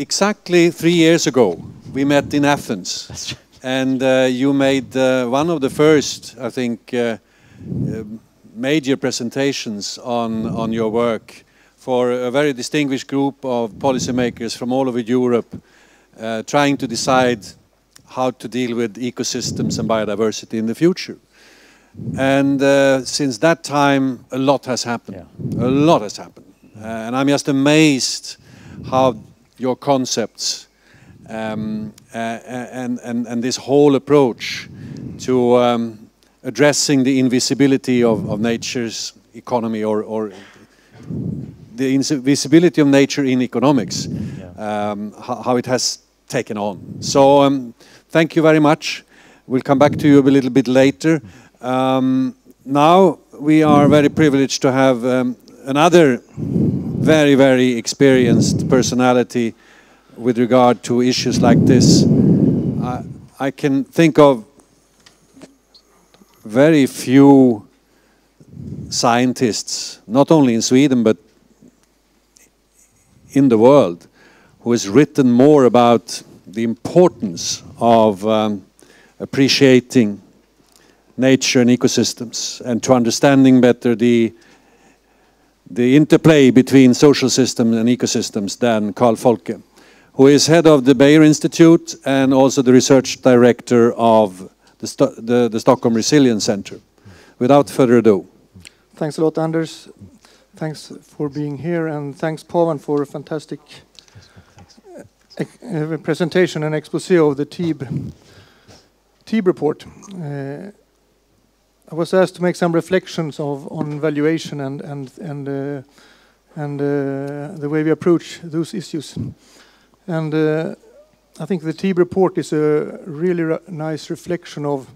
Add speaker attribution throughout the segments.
Speaker 1: exactly 3 years ago, we met in Athens. And you made one of the first, I think, major presentations on your work for a very distinguished group of policymakers from all over Europe, trying to decide how to deal with ecosystems and biodiversity in the future. And since that time, a lot has happened. Yeah. A lot has happened. And I'm just amazed how your concepts and this whole approach to addressing the invisibility of nature's economy, or the invisibility of nature in economics, yeah. How it has taken on. So thank you very much. We'll come back to you a little bit later. Now we are very privileged to have another very, very experienced personality with regard to issues like this. I can think of very few scientists, not only in Sweden but in the world, who has written more about the importance of appreciating nature and ecosystems, and to understanding better the interplay between social systems and ecosystems than Carl Folke, who is head of the Bayer Institute and also the research director of the Stockholm Resilience Center. Without further ado.
Speaker 2: Thanks a lot, Anders. Thanks for being here, and thanks, Pavan, for a fantastic presentation and exposé of the TEEB report. I was asked to make some reflections on valuation and the way we approach those issues. And I think the TEEB report is a really nice reflection of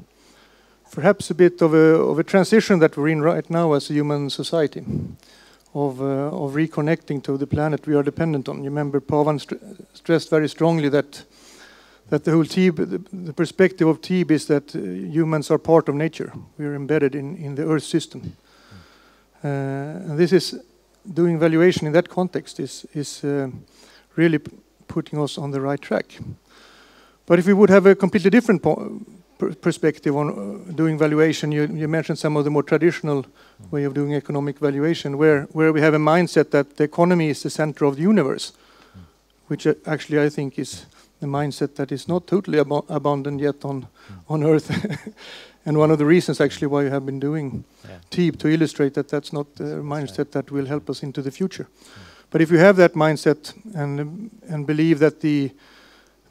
Speaker 2: perhaps a bit of a transition that we're in right now as a human society, of reconnecting to the planet we are dependent on. You remember Pavan stressed very strongly that the whole TEEB, the perspective of TEEB is that humans are part of nature. We are embedded in the Earth system. And this is, doing valuation in that context is really putting us on the right track. But if we would have a completely different perspective on doing valuation, you mentioned some of the more traditional way of doing economic valuation, where we have a mindset that the economy is the center of the universe, which actually I think is the mindset that is not totally abundant yet on Earth. And one of the reasons actually why you have been doing TEEB, to illustrate that that's not a mindset that will help us into the future. But if you have that mindset and believe that the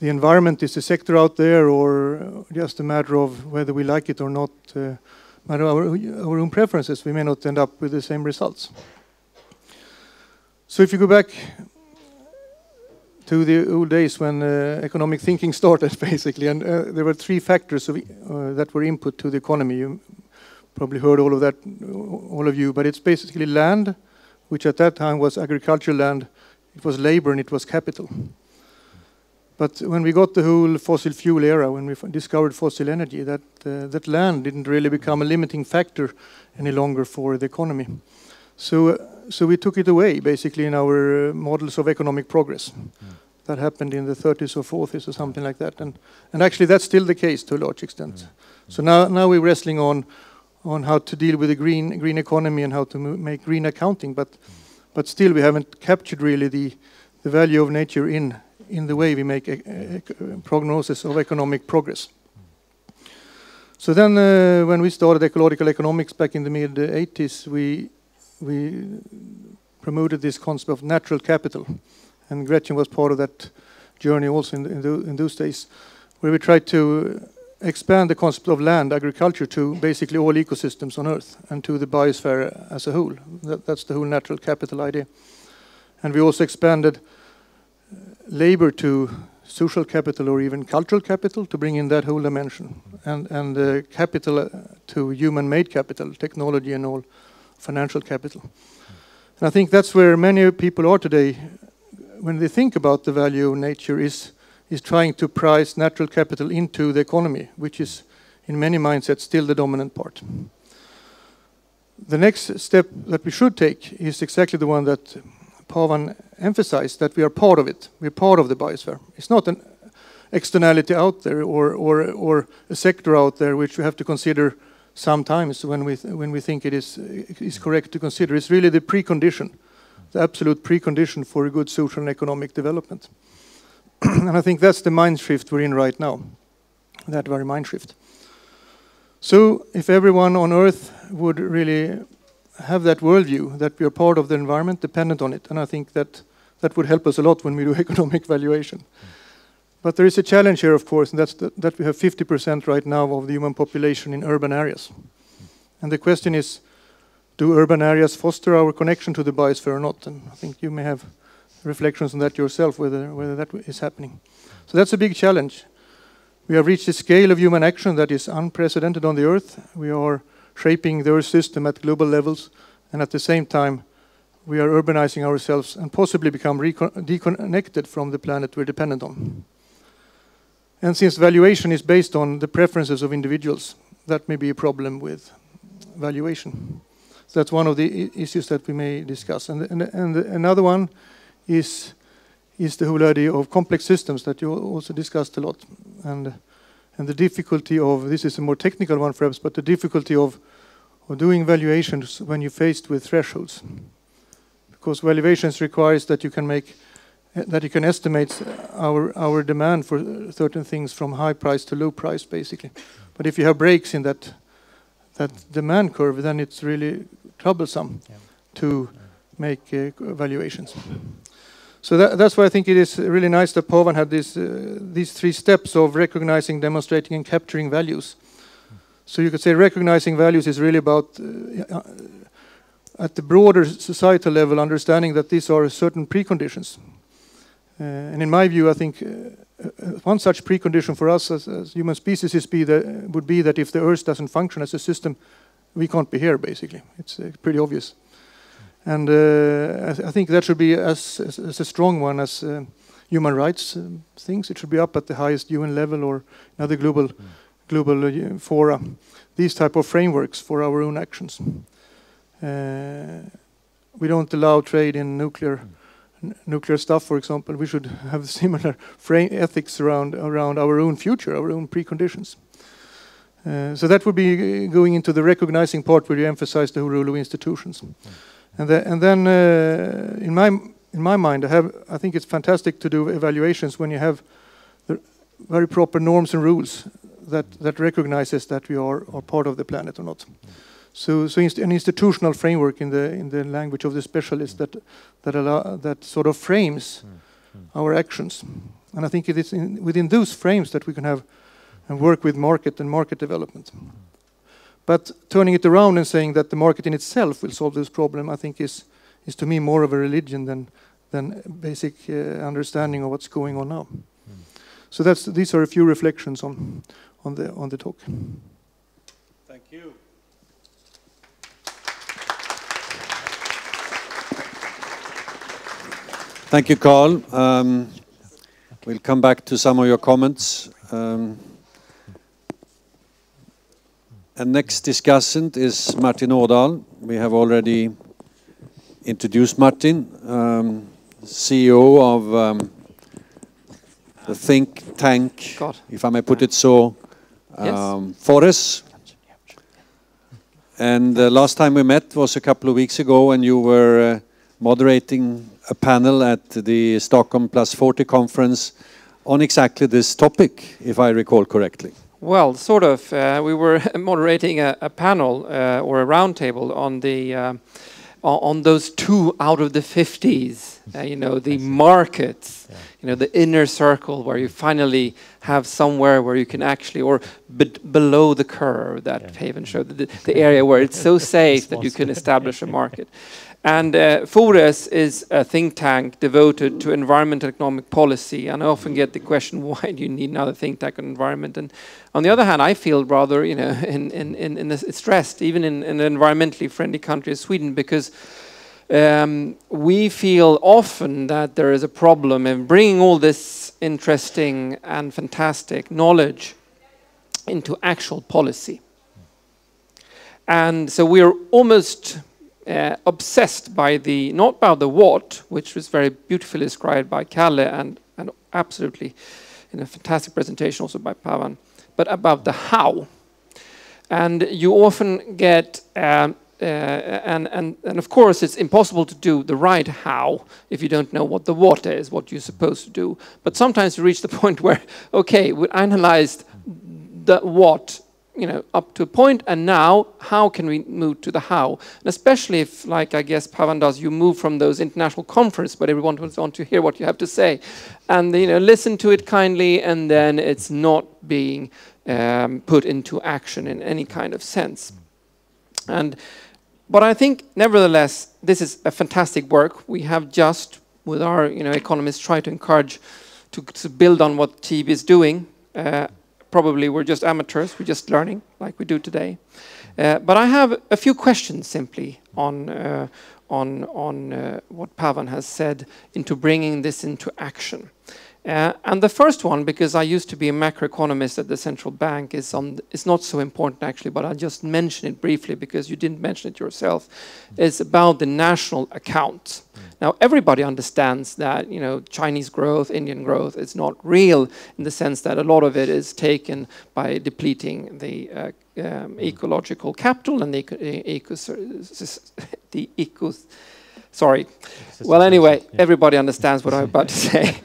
Speaker 2: environment is a sector out there, or just a matter of whether we like it or not, matter of our own preferences, we may not end up with the same results. So if you go back to the old days when economic thinking started, basically, and there were three factors that were input to the economy. You probably heard all of that, all of you, but it's basically land, which at that time was agricultural land, it was labor, and it was capital. But when we got the whole fossil fuel era, when we discovered fossil energy, that land didn't really become a limiting factor any longer for the economy. So we took it away, basically, in our models of economic progress. That happened in the 30s or 40s or something like that. And actually, that's still the case to a large extent. So now we're wrestling on how to deal with the green economy and how to make green accounting. But still, we haven't captured really the value of nature in the way we make a prognosis of economic progress. So then when we started ecological economics back in the mid-80s, we promoted this concept of natural capital. And Gretchen was part of that journey also in those days, where we tried to expand the concept of land, agriculture, to basically all ecosystems on Earth and to the biosphere as a whole. That's the whole natural capital idea. And we also expanded labor to social capital or even cultural capital, to bring in that whole dimension, and capital to human-made capital, technology and all financial capital. And I think that's where many people are today when they think about the value of nature, is trying to price natural capital into the economy, which is in many mindsets still the dominant part. The next step that we should take is exactly the one that Pavan emphasized, that we are part of it. We're part of the biosphere. It's not an externality out there or a sector out there which we have to consider sometimes when we think it is correct to consider. It's really the precondition, the absolute precondition for a good social and economic development. And I think that's the mind shift we're in right now, that very mind shift. So if everyone on Earth would really have that worldview, that we are part of the environment, dependent on it, and I think that would help us a lot when we do economic valuation. But there is a challenge here, of course, and that's that we have 50% right now of the human population in urban areas. And the question is, do urban areas foster our connection to the biosphere or not? And I think you may have reflections on that yourself, whether that is happening. So that's a big challenge. We have reached a scale of human action that is unprecedented on the Earth. We are shaping the Earth system at global levels, and at the same time, we are urbanizing ourselves and possibly become disconnected from the planet we're dependent on. And since valuation is based on the preferences of individuals, that may be a problem with valuation. So that's one of the issues that we may discuss. And another one is the whole idea of complex systems that you also discussed a lot. And the difficulty of, this is a more technical one perhaps, but the difficulty of doing valuations when you're faced with thresholds. Because valuations requires that you can estimate our demand for certain things from high price to low price, basically. But if you have breaks in that demand curve, then it's really troublesome to make valuations. So that's why I think it is really nice that Pavan had these 3 steps of recognizing, demonstrating, and capturing values. So you could say recognizing values is really about, at the broader societal level, understanding that these are certain preconditions. And in my view, I think one such precondition for us as human species would be that if the Earth doesn't function as a system, we can't be here, basically. It's pretty obvious. And I think that should be as a strong one as human rights things. It should be up at the highest UN level or another global fora. These type of frameworks for our own actions. We don't allow trade in nuclear stuff, for example. We should have similar ethics around our own future, our own preconditions. So that would be going into the recognizing part where you emphasize the whole role of institutions. And then in my mind, I think it's fantastic to do evaluations when you have the very proper norms and rules that recognizes that we are part of the planet or not. So an institutional framework in the language of the specialist that sort of frames our actions. And I think it is within those frames that we can have and work with market and market development. But turning it around and saying that the market in itself will solve this problem, I think is to me more of a religion than basic understanding of what's going on now. So these are a few reflections on the talk.
Speaker 1: Thank you. Thank you, Carl. We'll come back to some of your comments. And next discussant is Martin Ådahl. We have already introduced Martin, CEO of the think tank, if I may put it so, Forest. And the last time we met was a couple of weeks ago when you were moderating a panel at the Stockholm +40 conference on exactly this topic, if I recall correctly.
Speaker 3: Well, sort of. We were moderating a panel or a roundtable on on those 2 out of the 50s. You know, the markets. You know, the inner circle where you finally have somewhere where you can actually, or below the curve that Pavan showed, the area where it's so safe that you can establish a market. And Forest is a think tank devoted to environmental economic policy. And I often get the question, why do you need another think tank on environment? And on the other hand, I feel rather, you know, stressed, even in an environmentally friendly country as Sweden, because we feel often that there is a problem in bringing all this interesting and fantastic knowledge into actual policy. And so we are almost obsessed by not by the what, which was very beautifully described by Kalle and absolutely in a fantastic presentation also by Pavan, but about the how. And you often get, and of course it's impossible to do the right how if you don't know what the what is, what you're supposed to do. But sometimes you reach the point where, okay, we analyzed the what, up to a point, and now how can we move to the how? And especially if, like I guess Pavan does, you move from those international conferences, but everyone wants to hear what you have to say, and listen to it kindly, and then it's not being put into action in any kind of sense. But I think, nevertheless, this is a fantastic work. We have just, with our economists, tried to encourage to build on what TB is doing. Probably we're just amateurs, we're just learning like we do today. But I have a few questions simply on what Pavan has said into bringing this into action. And the first one, because I used to be a macroeconomist at the central bank, is not so important actually, but I'll just mention it briefly because you didn't mention it yourself. It's about the national account. Now everybody understands that Chinese growth, Indian growth is not real in the sense that a lot of it is taken by depleting the ecological capital and sorry. Well, anyway, everybody understands what I'm about to say.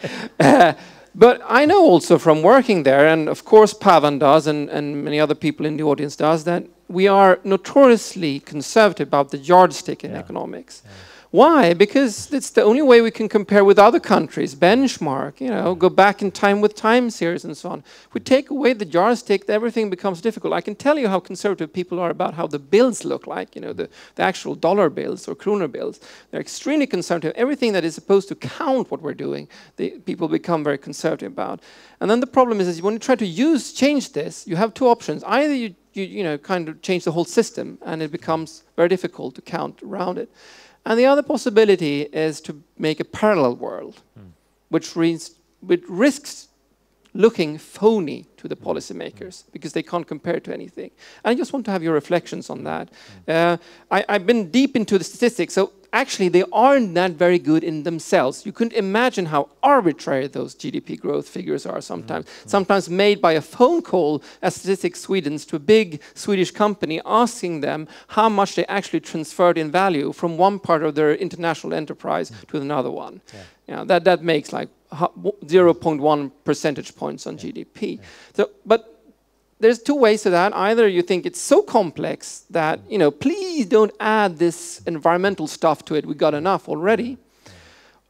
Speaker 3: But I know also from working there, and of course Pavan does, and many other people in the audience does, that we are notoriously conservative about the yardstick in economics. Why? Because it's the only way we can compare with other countries, benchmark, go back in time with time series and so on. If we take away the yardstick, everything becomes difficult. I can tell you how conservative people are about how the bills look like, the actual dollar bills or kroner bills. They're extremely conservative. Everything that is supposed to count what we're doing, people become very conservative about. And then the problem is when you try to change this, you have two options. Either you kind of change the whole system and it becomes very difficult to count around it. And the other possibility is to make a parallel world, which risks looking phony to the policymakers because they can't compare it to anything. And I just want to have your reflections on that. I've been deep into the statistics, so actually they aren't that very good in themselves. You couldn't imagine how arbitrary those GDP growth figures are sometimes. Sometimes made by a phone call at Statistics Sweden to a big Swedish company asking them how much they actually transferred in value from one part of their international enterprise to another one. That makes like 0.1 percentage points on GDP. So, but there's two ways to that. Either you think it's so complex that, please don't add this environmental stuff to it. We got enough already.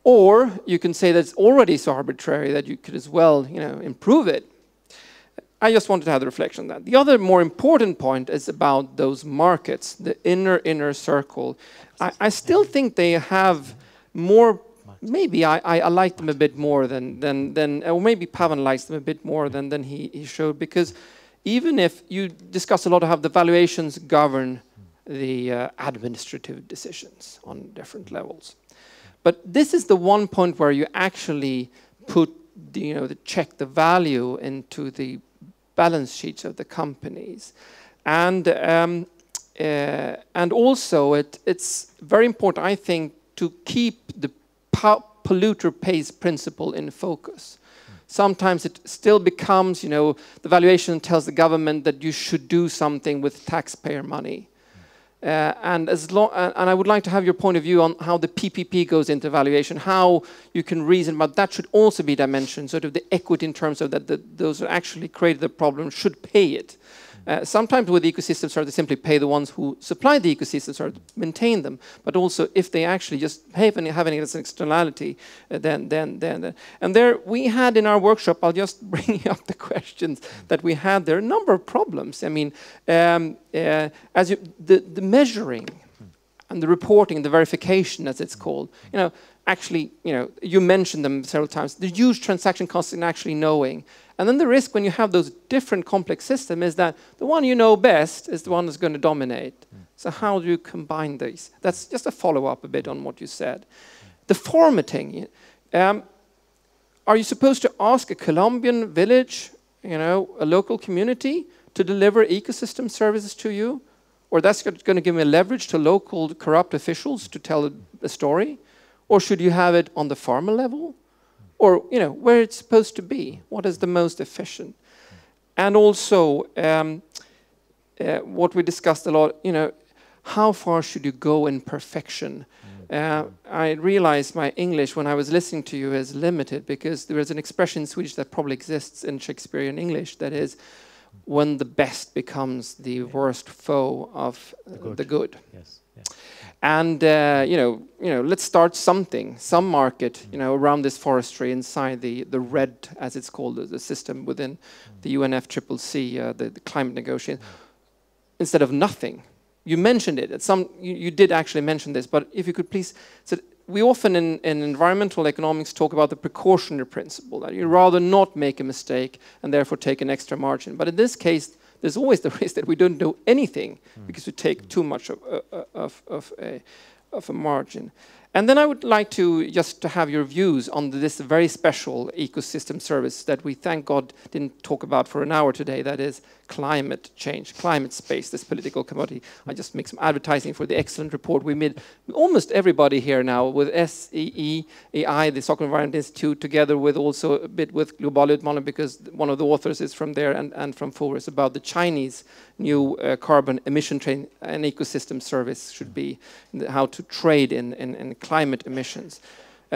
Speaker 3: Or you can say that it's already so arbitrary that you could as well, improve it. I just wanted to have the reflection on that. The other more important point is about those markets, the inner circle. I still think they have more. Maybe I like them a bit more than or maybe Pavan likes them a bit more than he showed, because even if you discuss a lot of how the valuations govern the administrative decisions on different levels. But this is the one point where you actually put check the value into the balance sheets of the companies. And also it's very important, I think, to keep the polluter pays principle in focus. Sometimes it still becomes, the valuation tells the government that you should do something with taxpayer money. And I would like to have your point of view on how the PPP goes into valuation, how you can reason about that should also be dimensioned, sort of the equity in terms of that those who actually created the problem should pay it. Sometimes with ecosystems, they simply pay the ones who supply the ecosystems or maintain them. But also, if they actually just have any as an externality, then and there we had in our workshop. I'll just bring up the questions that we had there. A number of problems. I mean, the measuring and the reporting, the verification, as it's called. Actually, you mentioned them several times. The huge transaction costs in actually knowing. And then the risk when you have those different complex systems is that the one you know best is the one that's going to dominate. So how do you combine these? That's just a follow-up a bit on what you said. The formatting. Are you supposed to ask a Colombian village, a local community, to deliver ecosystem services to you? or that's going to give me leverage to local corrupt officials to tell a story? Or should you have it on the farmer level? Or, you know, where it's supposed to be? What is the most efficient? And also, what we discussed a lot, you know, how far should you go in perfection? I realized my English, when I was listening to you, is limited, because there is an expression in Swedish that probably exists in Shakespearean English, that is, when the best becomes the worst foe of the good.
Speaker 4: Yes. Yeah.
Speaker 3: And you know, let's start some market, you know, around this forestry inside the RED, as it's called, the system within the UNFCCC, the climate negotiation, instead of nothing. You mentioned it. You did actually mention this, but if you could please. So we often in environmental economics talk about the precautionary principle, that you rather not make a mistake and therefore take an extra margin. But in this case, there's always the risk that we don't do anything because we take too much of a margin. And then I would like to just to have your views on this very special ecosystem service that we, thank God, didn't talk about for an hour today, that is climate change, climate space, this political commodity. I just make some advertising for the excellent report we made. Almost everybody here now with SEEI, the Stockholm Environment Institute, together with also a bit with Global Utmaning, because one of the authors is from there and from Forest, about the Chinese new carbon emission trading and ecosystem service should be, how to trade in climate emissions.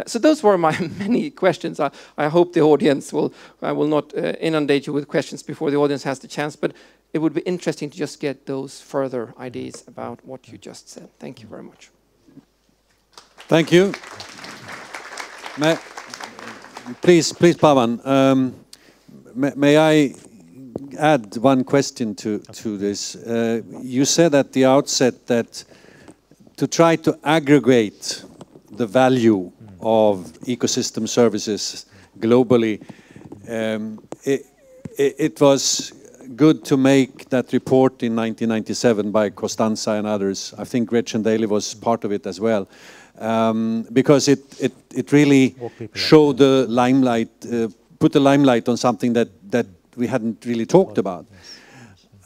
Speaker 3: So those were my many questions. I hope the audience I will not inundate you with questions before the audience has the chance, but it would be interesting to just get those further ideas about what you just said. Thank you very much.
Speaker 1: Thank you. Please, Pavan, may I add one question to this? You said at the outset that to try to aggregate the value of ecosystem services globally, it was good to make that report in 1997 by Costanza and others. I think Gretchen Daly was part of it as well, because it really showed the limelight, put the limelight on something that we hadn't really talked about.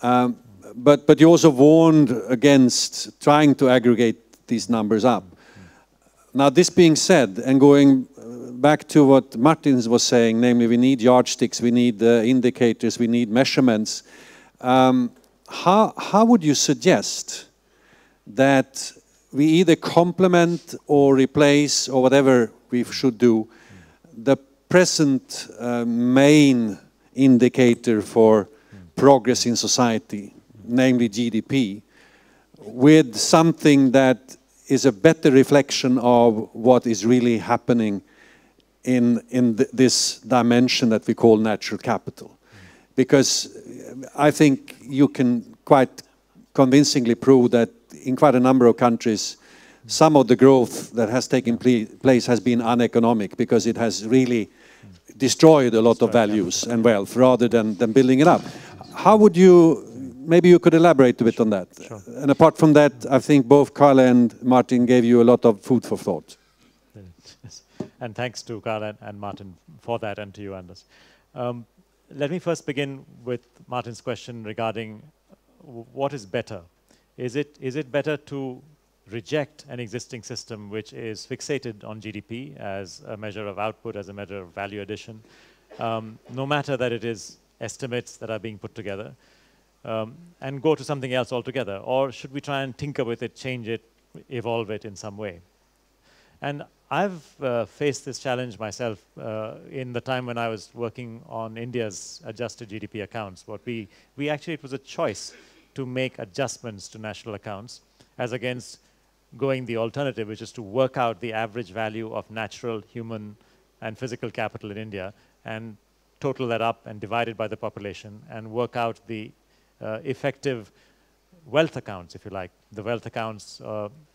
Speaker 1: But you also warned against trying to aggregate these numbers up. Now, this being said, and going back to what Martin was saying, namely we need yardsticks, we need indicators, we need measurements, how would you suggest that we either complement or replace, or whatever we should do, the present main indicator for progress in society, namely GDP, with something that is a better reflection of what is really happening in this dimension that we call natural capital? Because I think you can quite convincingly prove that in quite a number of countries, some of the growth that has taken place has been uneconomic, because it has really destroyed a lot of values and wealth rather than building it up. How would you, maybe you could elaborate a bit on that?
Speaker 4: Sure.
Speaker 1: And apart from that, I think both Carl and Martin gave you a lot of food for thought.
Speaker 4: And thanks to Carl and Martin for that, and to you, Anders. Let me first begin with Martin's question regarding what is better. Is it better to reject an existing system which is fixated on GDP as a measure of output, as a measure of value addition, no matter that it is estimates that are being put together, and go to something else altogether? Or should we try and tinker with it, change it, evolve it in some way? And I've faced this challenge myself in the time when I was working on India's adjusted GDP accounts. It was a choice to make adjustments to national accounts as against going the alternative, which is to work out the average value of natural, human, and physical capital in India and total that up and divide it by the population and work out the effective wealth accounts, if you like, the wealth accounts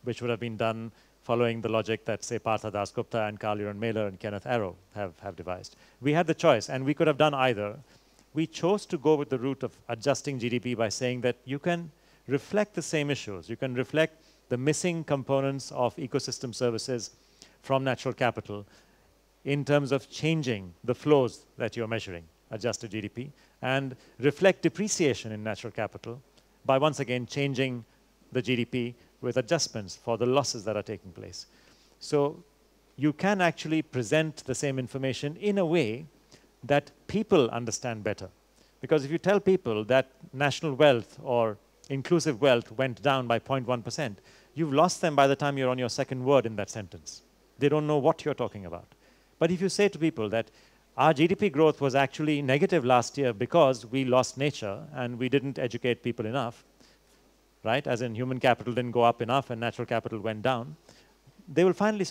Speaker 4: which would have been done following the logic that, say, Partha Dasgupta and Carl Mailer and Kenneth Arrow have devised. We had the choice, and we could have done either. We chose to go with the route of adjusting GDP by saying that you can reflect the same issues. You can reflect the missing components of ecosystem services from natural capital in terms of changing the flows that you're measuring, adjusted GDP, and reflect depreciation in natural capital by once again changing the GDP with adjustments for the losses that are taking place. So you can actually present the same information in a way that people understand better. Because if you tell people that national wealth or inclusive wealth went down by 0.1%, you've lost them by the time you're on your second word in that sentence. They don't know what you're talking about. But if you say to people that our GDP growth was actually negative last year because we lost nature and we didn't educate people enough, right? As in human capital didn't go up enough and natural capital went down, they will finally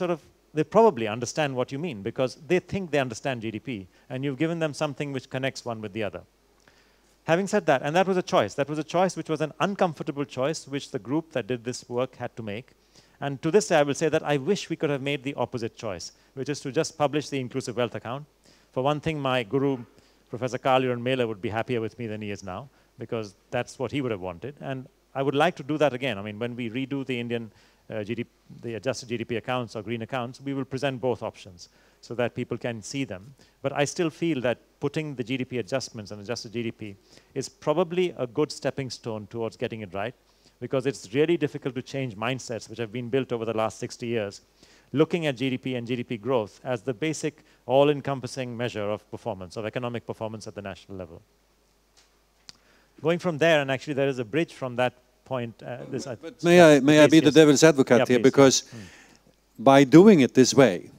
Speaker 4: they probably understand what you mean because they think they understand GDP and you've given them something which connects one with the other. Having said that, and that was a choice which was an uncomfortable choice which the group that did this work had to make. And to this day, I will say that I wish we could have made the opposite choice, which is to just publish the inclusive wealth account. For one thing, my guru, Professor Carl Mailer, would be happier with me than he is now, because that's what he would have wanted. And I would like to do that again. I mean, when we redo the Indian the adjusted GDP accounts or green accounts, we will present both options so that people can see them. But I still feel that putting the GDP adjustments and adjusted GDP is probably a good stepping stone towards getting it right, because it's really difficult to change mindsets which have been built over the last 60 years, looking at GDP and GDP growth as the basic all-encompassing measure of performance, of economic performance at the national level. Going from there, and actually there is a bridge from that point.
Speaker 1: But may I be the devil's advocate here, because by doing it this way,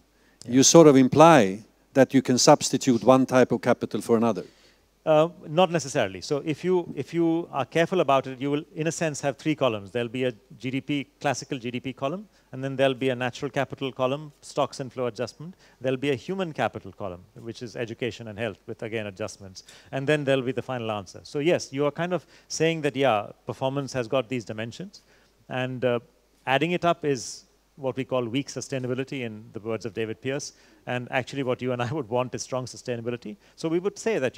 Speaker 1: you sort of imply that you can substitute one type of capital for another.
Speaker 4: Not necessarily. So if you are careful about it, you will, in a sense, have three columns. There'll be a classical GDP column, and then there'll be a natural capital column, stocks and flow adjustment. There'll be a human capital column, which is education and health, with again adjustments. And then there'll be the final answer. So yes, you are kind of saying that, yeah, performance has got these dimensions, and adding it up is what we call weak sustainability, in the words of David Pearce. And actually what you and I would want is strong sustainability. So we would say that,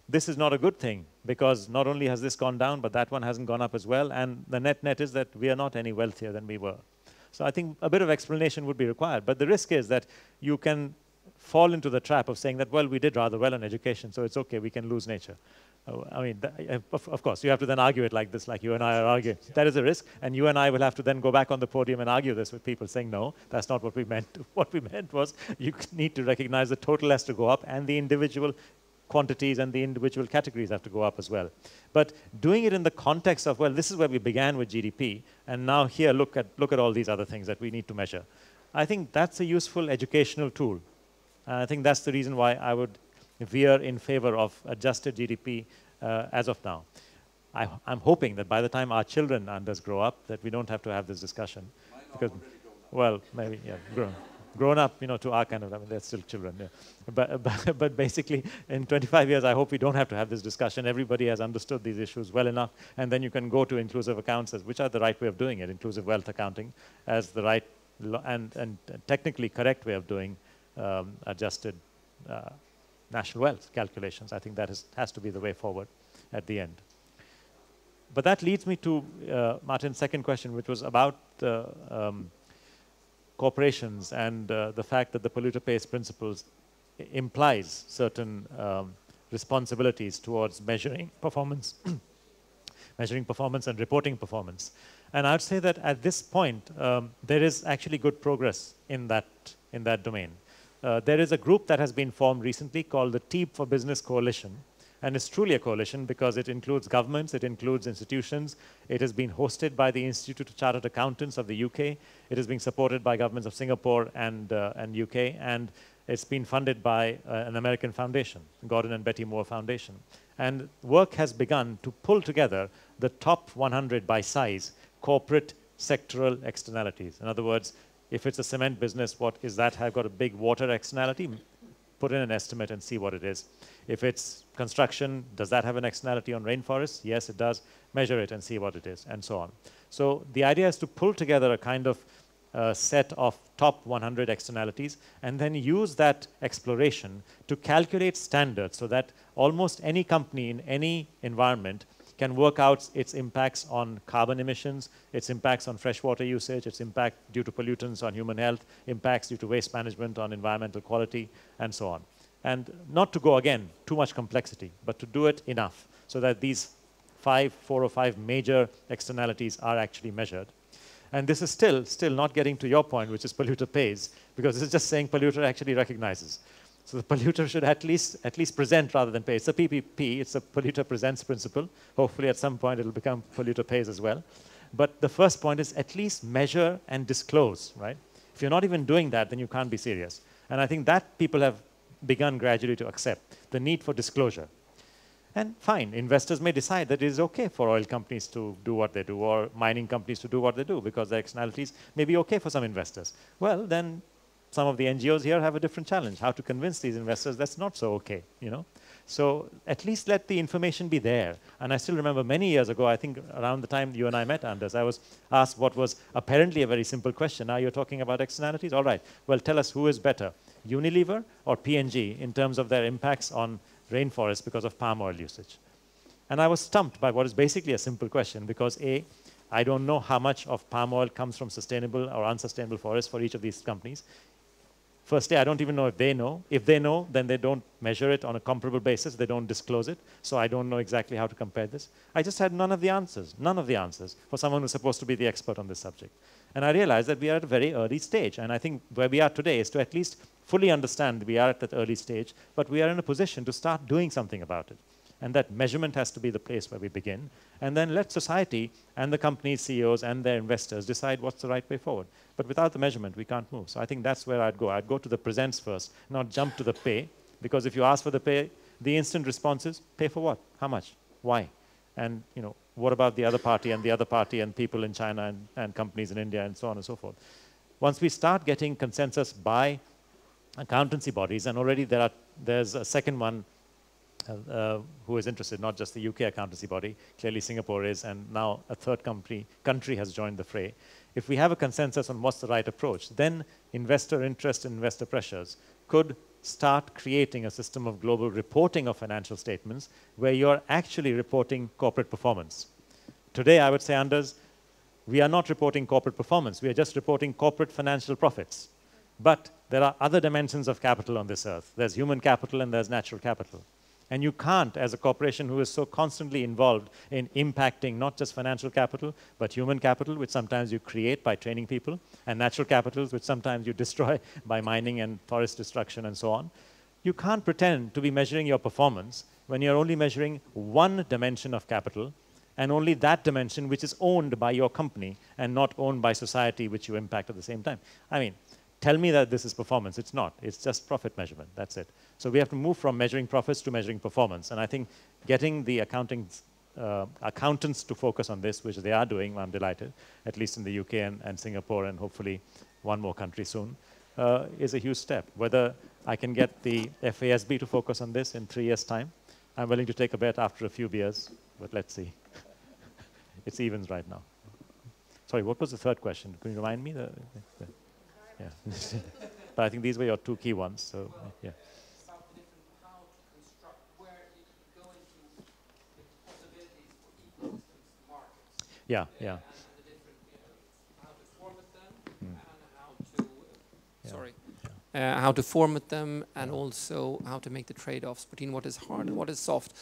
Speaker 4: this is not a good thing, because not only has this gone down, but that one hasn't gone up as well. And the net is that we are not any wealthier than we were. So I think a bit of explanation would be required. But the risk is that you can fall into the trap of saying that, well, we did rather well in education, so it's okay, we can lose nature. I mean, of course, you have to then argue it like this, like you and I are arguing. That is a risk, and you and I will have to then go back on the podium and argue this with people, saying, no, that's not what we meant. What we meant was you need to recognize the total has to go up, and the individual quantities and the individual categories have to go up as well. But doing it in the context of, well, this is where we began with GDP, and now here, look at all these other things that we need to measure. I think that's a useful educational tool. And I think that's the reason why I would veer in favor of adjusted GDP as of now. I'm hoping that by the time our children, Anders, grow up, that we don't have to have this discussion. Because, well, maybe, yeah, grown up, to our kind of, I mean, they're still children. Yeah. But basically, in 25 years, I hope we don't have to have this discussion. Everybody has understood these issues well enough, and then you can go to inclusive accounts, which are the right way of doing it, inclusive wealth accounting, as the right and technically correct way of doing adjusted national wealth calculations. I think that has to be the way forward at the end. But that leads me to Martin's second question, which was about corporations and the fact that the polluter pays principles implies certain responsibilities towards measuring performance, measuring performance and reporting performance. And I would say that at this point, there is actually good progress in that domain. There is a group that has been formed recently called the TEEB for Business Coalition. And it's truly a coalition because it includes governments, it includes institutions. It has been hosted by the Institute of Chartered Accountants of the UK. It is being supported by governments of Singapore and UK. And it's been funded by an American foundation, Gordon and Betty Moore Foundation. And work has begun to pull together the top 100 by size corporate sectoral externalities. In other words, if it's a cement business, what is that? Have got a big water externality? Put in an estimate and see what it is. If it's construction, does that have an externality on rainforests? Yes, it does. Measure it and see what it is, and so on. So the idea is to pull together a kind of set of top 100 externalities and then use that exploration to calculate standards so that almost any company in any environment can work out its impacts on carbon emissions, its impacts on freshwater usage, its impact due to pollutants on human health, impacts due to waste management on environmental quality, and so on. And not to go, again, too much complexity, but to do it enough so that these 4 or 5 major externalities are actually measured. And this is still not getting to your point, which is polluter pays, because this is just saying polluter actually recognizes. So the polluter should at least present rather than pay. It's a PPP, it's a polluter presents principle. Hopefully at some point it'll become polluter pays as well. But the first point is at least measure and disclose, right? If you're not even doing that, then you can't be serious. And I think that people have begun gradually to accept the need for disclosure. And fine, investors may decide that it is okay for oil companies to do what they do, or mining companies to do what they do, because their externalities may be okay for some investors. Well, then some of the NGOs here have a different challenge, how to convince these investors that's not so okay, you know. So at least let the information be there. And I still remember many years ago, I think around the time you and I met, Anders, I was asked what was apparently a very simple question. Now you're talking about externalities? All right, well, tell us who is better, Unilever or P&G in terms of their impacts on rainforests because of palm oil usage. And I was stumped by what is basically a simple question, because A, I don't know how much of palm oil comes from sustainable or unsustainable forests for each of these companies. Firstly, I don't even know if they know. If they know, then they don't measure it on a comparable basis. They don't disclose it. So I don't know exactly how to compare this. I just had none of the answers for someone who's supposed to be the expert on this subject. And I realized that we are at a very early stage. And I think where we are today is to at least fully understand that we are at that early stage, but we are in a position to start doing something about it. And that measurement has to be the place where we begin. And then let society and the company's CEOs and their investors decide what's the right way forward. But without the measurement, we can't move. So I think that's where I'd go. I'd go to the presents first, not jump to the pay. Because if you ask for the pay, the instant response is, pay for what? How much? Why? And you know, what about the other party and people in China and companies in India and so on and so forth. Once we start getting consensus by accountancy bodies, and already there's a second one who is interested, not just the UK accountancy body, clearly Singapore is, and now a third country has joined the fray. If we have a consensus on what's the right approach, then investor interest and investor pressures could start creating a system of global reporting of financial statements where you're actually reporting corporate performance. Today, I would say, Anders, we are not reporting corporate performance. We are just reporting corporate financial profits. But there are other dimensions of capital on this earth. There's human capital and there's natural capital. And you can't, as a corporation who is so constantly involved in impacting not just financial capital, but human capital, which sometimes you create by training people, and natural capitals, which sometimes you destroy by mining and forest destruction and so on. You can't pretend to be measuring your performance when you're only measuring one dimension of capital, and only that dimension which is owned by your company and not owned by society, which you impact at the same time. I mean, tell me that this is performance. It's not. It's just profit measurement. That's it. So we have to move from measuring profits to measuring performance. And I think getting the accountants to focus on this, which they are doing, I'm delighted, at least in the UK and Singapore and hopefully one more country soon, is a huge step. Whether I can get the FASB to focus on this in 3 years' time, I'm willing to take a bet after a few beers, but let's see. It's evens right now. Sorry, what was the third question? Can you remind me? Yeah. But I think these were your 2 key ones. So, yeah.
Speaker 3: About the different how to construct, where you can go into the possibilities for ecosystems, markets.
Speaker 4: Yeah, yeah.
Speaker 3: And the different, how to format them, and how to format them, and also how to make the trade-offs between what is hard and what is soft,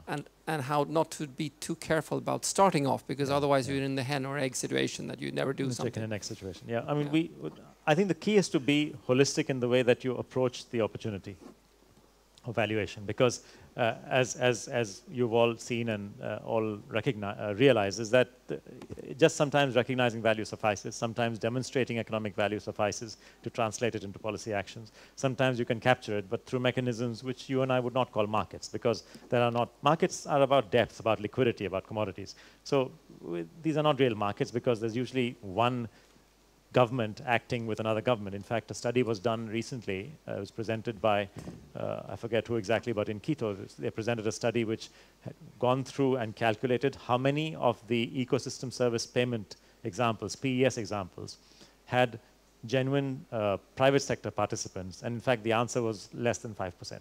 Speaker 3: and how not to be too careful about starting off, because otherwise you're in the hen or egg situation that you never do something.
Speaker 4: Chicken and egg situation. Yeah, I mean, I think the key is to be holistic in the way that you approach the opportunity of valuation, because as you've all seen and all realize, is that just sometimes recognizing value suffices, sometimes demonstrating economic value suffices to translate it into policy actions. Sometimes you can capture it, but through mechanisms which you and I would not call markets, because markets are about depth, about liquidity, about commodities. So these are not real markets, because there's usually one government acting with another government. In fact, a study was done recently. It was presented by, I forget who exactly, but in Quito, they presented a study which had gone through and calculated how many of the ecosystem service payment examples, PES examples, had genuine private sector participants. And in fact, the answer was less than 5%,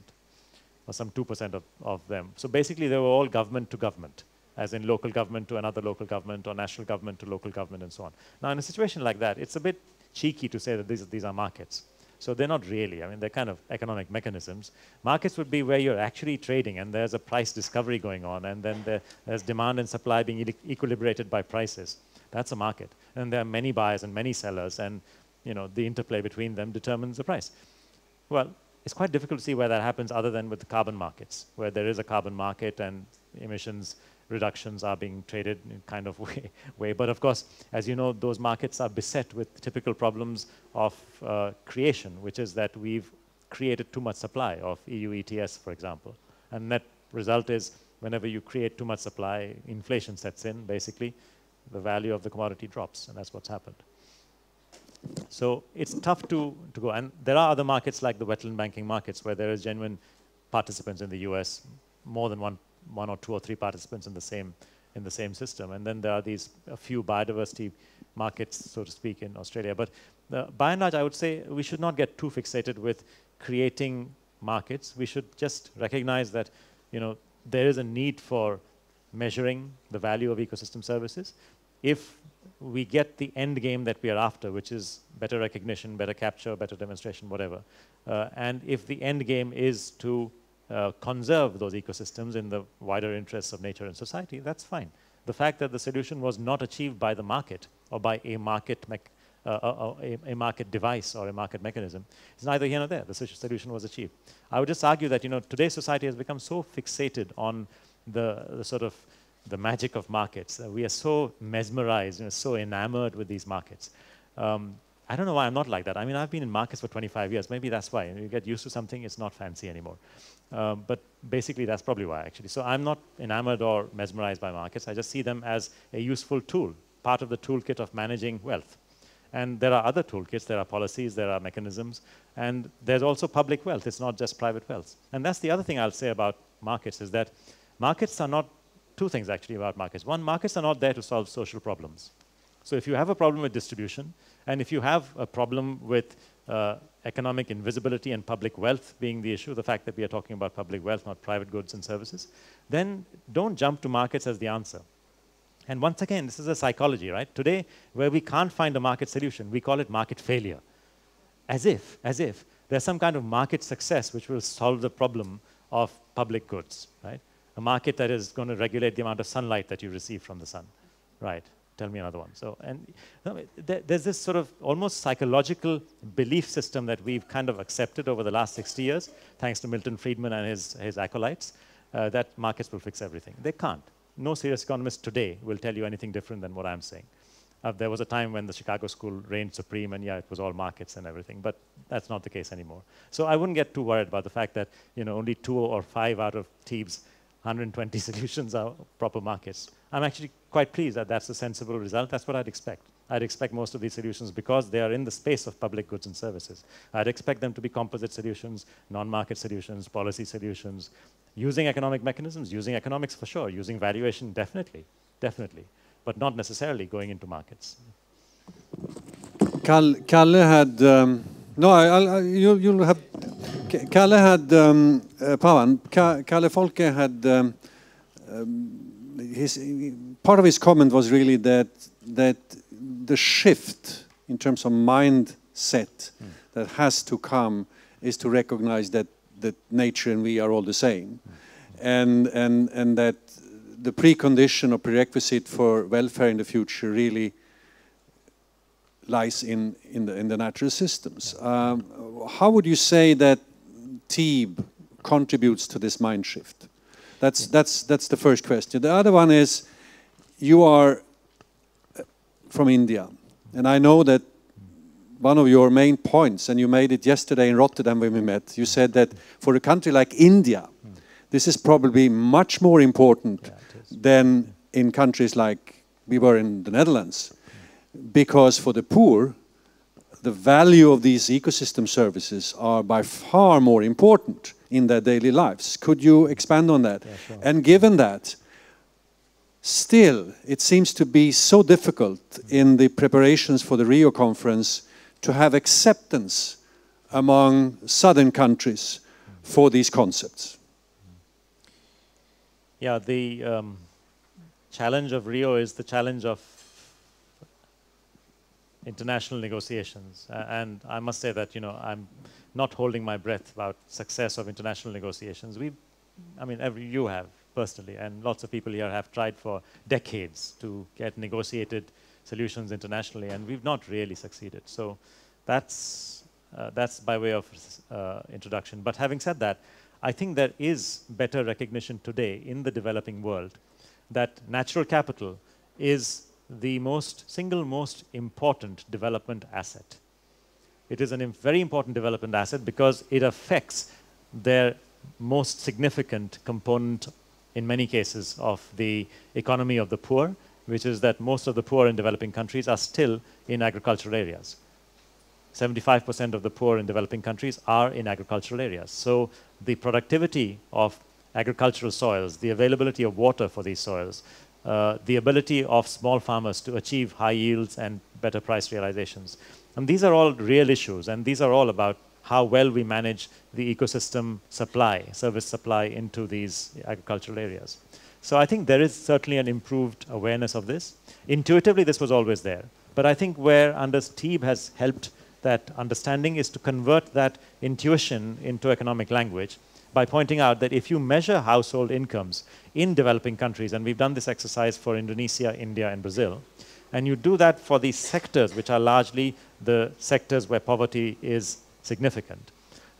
Speaker 4: or some 2% of them. So basically, they were all government to government, as in local government to another local government, or national government to local government, and so on. Now, in a situation like that, it's a bit cheeky to say that these are markets. So they're not really, I mean, they're kind of economic mechanisms. Markets would be where you're actually trading and there's a price discovery going on, and then there's demand and supply being equilibrated by prices. That's a market. And there are many buyers and many sellers, and the interplay between them determines the price. Well, it's quite difficult to see where that happens other than with the carbon markets, where there is a carbon market and emissions reductions are being traded in kind of way. But of course, as you know, those markets are beset with typical problems of creation, which is that we've created too much supply of EU ETS, for example. And net result is whenever you create too much supply, inflation sets in, basically. The value of the commodity drops, and that's what's happened. So it's tough to go. And there are other markets like the wetland banking markets where there is genuine participants in the US, more than one or two or three participants in the same system. And then there are a few biodiversity markets, so to speak, in Australia. But by and large, I would say we should not get too fixated with creating markets. We should just recognize that, there is a need for measuring the value of ecosystem services. If we get the end game that we are after, which is better recognition, better capture, better demonstration, whatever, and if the end game is to conserve those ecosystems in the wider interests of nature and society, that's fine. The fact that the solution was not achieved by the market or by a market device or a market mechanism is neither here nor there. The solution was achieved. I would just argue that today's society has become so fixated on the sort of the magic of markets. We are so mesmerized, so enamored with these markets. I don't know why I'm not like that. I mean, I've been in markets for 25 years. Maybe that's why. You get used to something, it's not fancy anymore. But basically, that's probably why, actually. So I'm not enamored or mesmerized by markets. I just see them as a useful tool, part of the toolkit of managing wealth. And there are other toolkits. There are policies, there are mechanisms, and there's also public wealth. It's not just private wealth. And that's the other thing I'll say about markets, is that markets are not, two things actually about markets. One, markets are not there to solve social problems. So if you have a problem with distribution, and if you have a problem with economic invisibility and public wealth being the issue, the fact that we are talking about public wealth, not private goods and services, then don't jump to markets as the answer. And once again, this is a psychology, right? Today, where we can't find a market solution, we call it market failure. As if there's some kind of market success which will solve the problem of public goods, right? A market that is going to regulate the amount of sunlight that you receive from the sun, right? Tell me another one. So, and there's this sort of almost psychological belief system that we've kind of accepted over the last 60 years, thanks to Milton Friedman and his acolytes, that markets will fix everything. They can't. No serious economist today will tell you anything different than what I'm saying. There was a time when the Chicago school reigned supreme, and yeah, it was all markets and everything, but that's not the case anymore. So I wouldn't get too worried about the fact that only 2 or 5 out of TEEB's 120 solutions are proper markets. I'm actually quite pleased that that's a sensible result. That's what I'd expect. I'd expect most of these solutions, because they are in the space of public goods and services, I'd expect them to be composite solutions, non-market solutions, policy solutions, using economic mechanisms, using economics for sure, using valuation definitely, but not necessarily going into markets.
Speaker 1: Kalle had you'll have. Kalle had Pavan. Carl Folke had part of his comment was really that the shift in terms of mindset that has to come is to recognize that nature and we are all the same, and that the precondition or prerequisite for welfare in the future really lies in the natural systems. How would you say that TEEB contributes to this mind shift? That's the first question. The other one is, you are from India, and I know that one of your main points, and you made it yesterday in Rotterdam when we met, you said that for a country like India, this is probably much more important than in countries like we were in the Netherlands. Because for the poor, the value of these ecosystem services are by far more important in their daily lives. Could you expand on that?
Speaker 4: Yeah, sure.
Speaker 1: And given that, still, it seems to be so difficult in the preparations for the Rio conference to have acceptance among southern countries for these concepts.
Speaker 4: Yeah, the challenge of Rio is the challenge of international negotiations, and I must say that, you know, I'm not holding my breath about success of international negotiations. You have personally, and lots of people here have tried for decades to get negotiated solutions internationally, and we've not really succeeded. So that's by way of introduction. But having said that, I think there is better recognition today in the developing world that natural capital is the single most important development asset. It is a very important development asset because it affects their most significant component in many cases of the economy of the poor, which is that most of the poor in developing countries are still in agricultural areas. 75% of the poor in developing countries are in agricultural areas. So the productivity of agricultural soils, the availability of water for these soils, the ability of small farmers to achieve high yields and better price realizations. And these are all real issues, and these are all about how well we manage the ecosystem supply, service supply into these agricultural areas. So I think there is certainly an improved awareness of this. Intuitively, this was always there. But I think where Anders Wijkman has helped that understanding is to convert that intuition into economic language by pointing out that if you measure household incomes in developing countries, and we've done this exercise for Indonesia, India, and Brazil, and you do that for these sectors, which are largely the sectors where poverty is significant,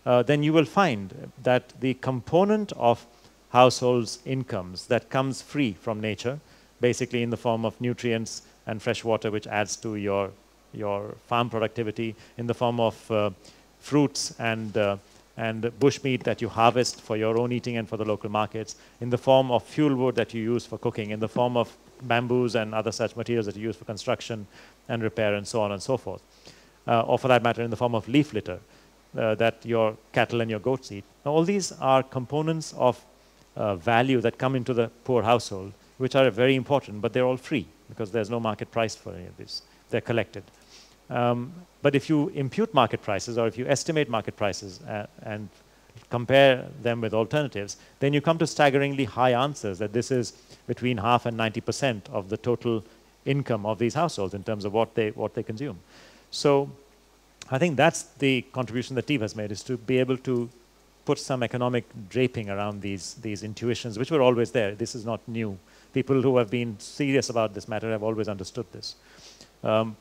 Speaker 4: then you will find that the component of households' incomes that comes free from nature, basically in the form of nutrients and fresh water, which adds to your farm productivity, in the form of fruits and bushmeat that you harvest for your own eating and for the local markets, in the form of fuel wood that you use for cooking, in the form of bamboos and other such materials that you use for construction and repair and so on and so forth. Or for that matter, in the form of leaf litter that your cattle and your goats eat. Now, all these are components of value that come into the poor household, which are very important, but they're all free because there's no market price for any of this. They're collected. But if you impute market prices, or if you estimate market prices and compare them with alternatives, then you come to staggeringly high answers that this is between 50% and 90% of the total income of these households in terms of what they consume. So I think that's the contribution that Wijkman has made, is to be able to put some economic draping around these intuitions, which were always there. This is not new. People who have been serious about this matter have always understood this.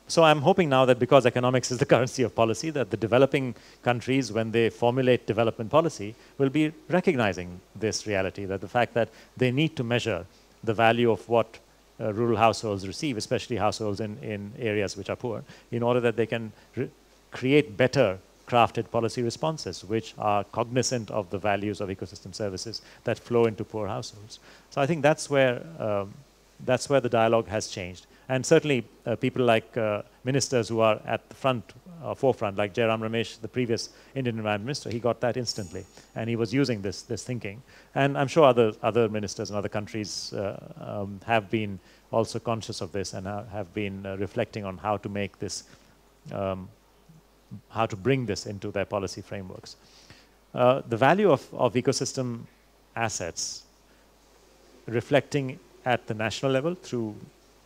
Speaker 4: So I'm hoping now that because economics is the currency of policy, that the developing countries, when they formulate development policy, will be recognizing this reality, that the fact that they need to measure the value of what rural households receive, especially households in areas which are poor, in order that they can create better crafted policy responses which are cognizant of the values of ecosystem services that flow into poor households. So I think that's where the dialogue has changed. And certainly people like ministers who are at the forefront, like Jairam Ramesh, the previous Indian Environment Minister, he got that instantly. And he was using this thinking. And I'm sure other ministers in other countries have been also conscious of this and have been reflecting on how to make this, how to bring this into their policy frameworks. The value of ecosystem assets reflecting at the national level through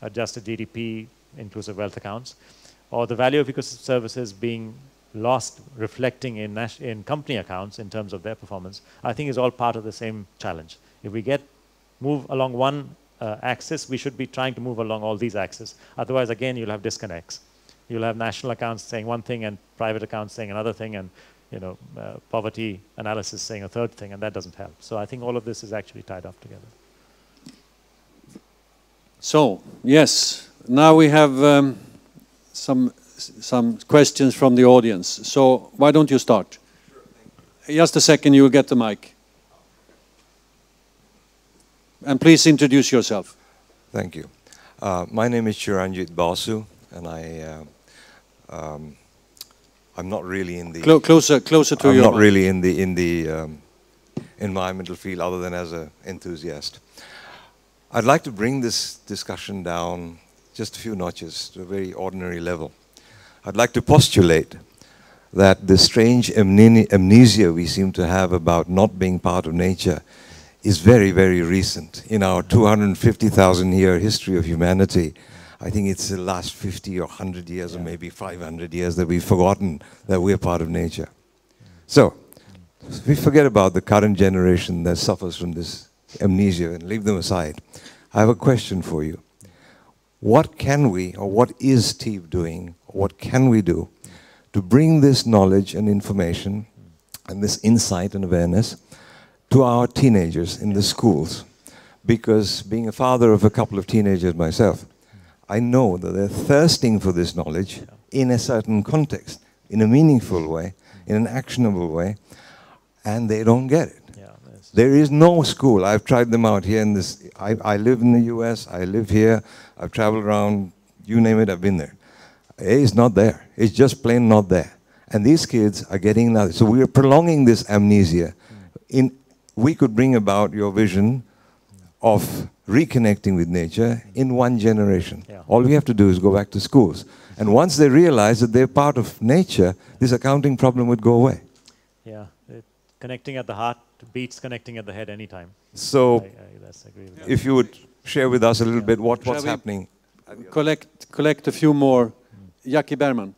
Speaker 4: adjusted GDP, inclusive wealth accounts, or the value of ecosystem services being lost, reflecting in company accounts in terms of their performance, I think is all part of the same challenge. If we move along one axis, we should be trying to move along all these axes. Otherwise, again, you'll have disconnects. You'll have national accounts saying one thing and private accounts saying another thing, and poverty analysis saying a third thing, and that doesn't help. So I think all of this is actually tied up together.
Speaker 1: So, yes, now we have some questions from the audience. So, why don't you start? Just a second, you will get the mic. And please introduce yourself.
Speaker 5: Thank you. My name is Chiranjit Basu, and I'm not really in the
Speaker 1: closer to your
Speaker 5: I'm not really in the environmental field, other than as an enthusiast. I'd like to bring this discussion down just a few notches to a very ordinary level. I'd like to postulate that the strange amnesia we seem to have about not being part of nature is very, very recent. In our 250,000-year history of humanity, I think it's the last 50 or 100 years or maybe 500 years that we've forgotten that we're part of nature. So, we forget about the current generation that suffers from this amnesia and leave them aside. I have a question for you. What can we, or what is TEEB doing, or what can we do to bring this knowledge and information and this insight and awareness to our teenagers in the schools? Because being a father of a couple of teenagers myself, I know that they're thirsting for this knowledge in a certain context, in a meaningful way, in an actionable way, and they don't get it.
Speaker 4: Yeah,
Speaker 5: there is no school. I've tried them out here in this. I live in the US, I live here, I've traveled around, you name it, I've been there. It's not there. It's just plain not there. And these kids are getting nothing. So we are prolonging this amnesia. We could bring about your vision of reconnecting with nature in one generation.
Speaker 4: Yeah.
Speaker 5: All we have to do is go back to schools. And once they realize that they're part of nature, this accounting problem would go away.
Speaker 4: Yeah, connecting at the heart beats connecting at the head anytime.
Speaker 5: So,
Speaker 4: I agree with
Speaker 5: if you would share with us a little bit what's happening.
Speaker 1: Collect a few more. Jackie Berman.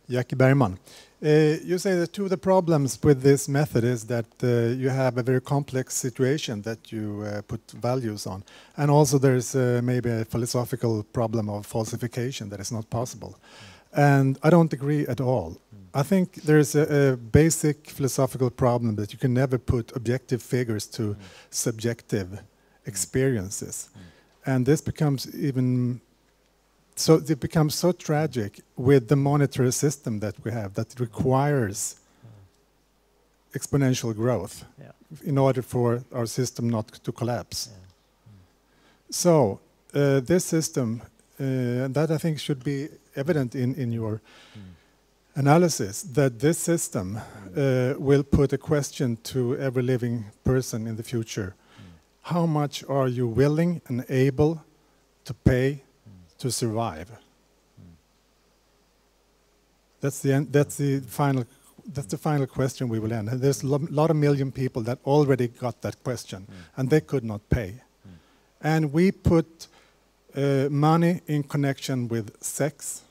Speaker 6: Jackie Berman. You say that two of the problems with this method is that you have a very complex situation that you put values on. And also there's maybe a philosophical problem of falsification that is not possible. And I don't agree at all. I think there's a basic philosophical problem that you can never put objective figures to subjective experiences. And this becomes even... So it becomes so tragic with the monetary system that we have that requires exponential growth in order for our system not to collapse. So this system, that I think should be evident in your analysis, that this system will put a question to every living person in the future. How much are you willing and able to pay to survive? That's the final question we will end. And there's a lot of million people that already got that question, and they could not pay. And we put money in connection with sex.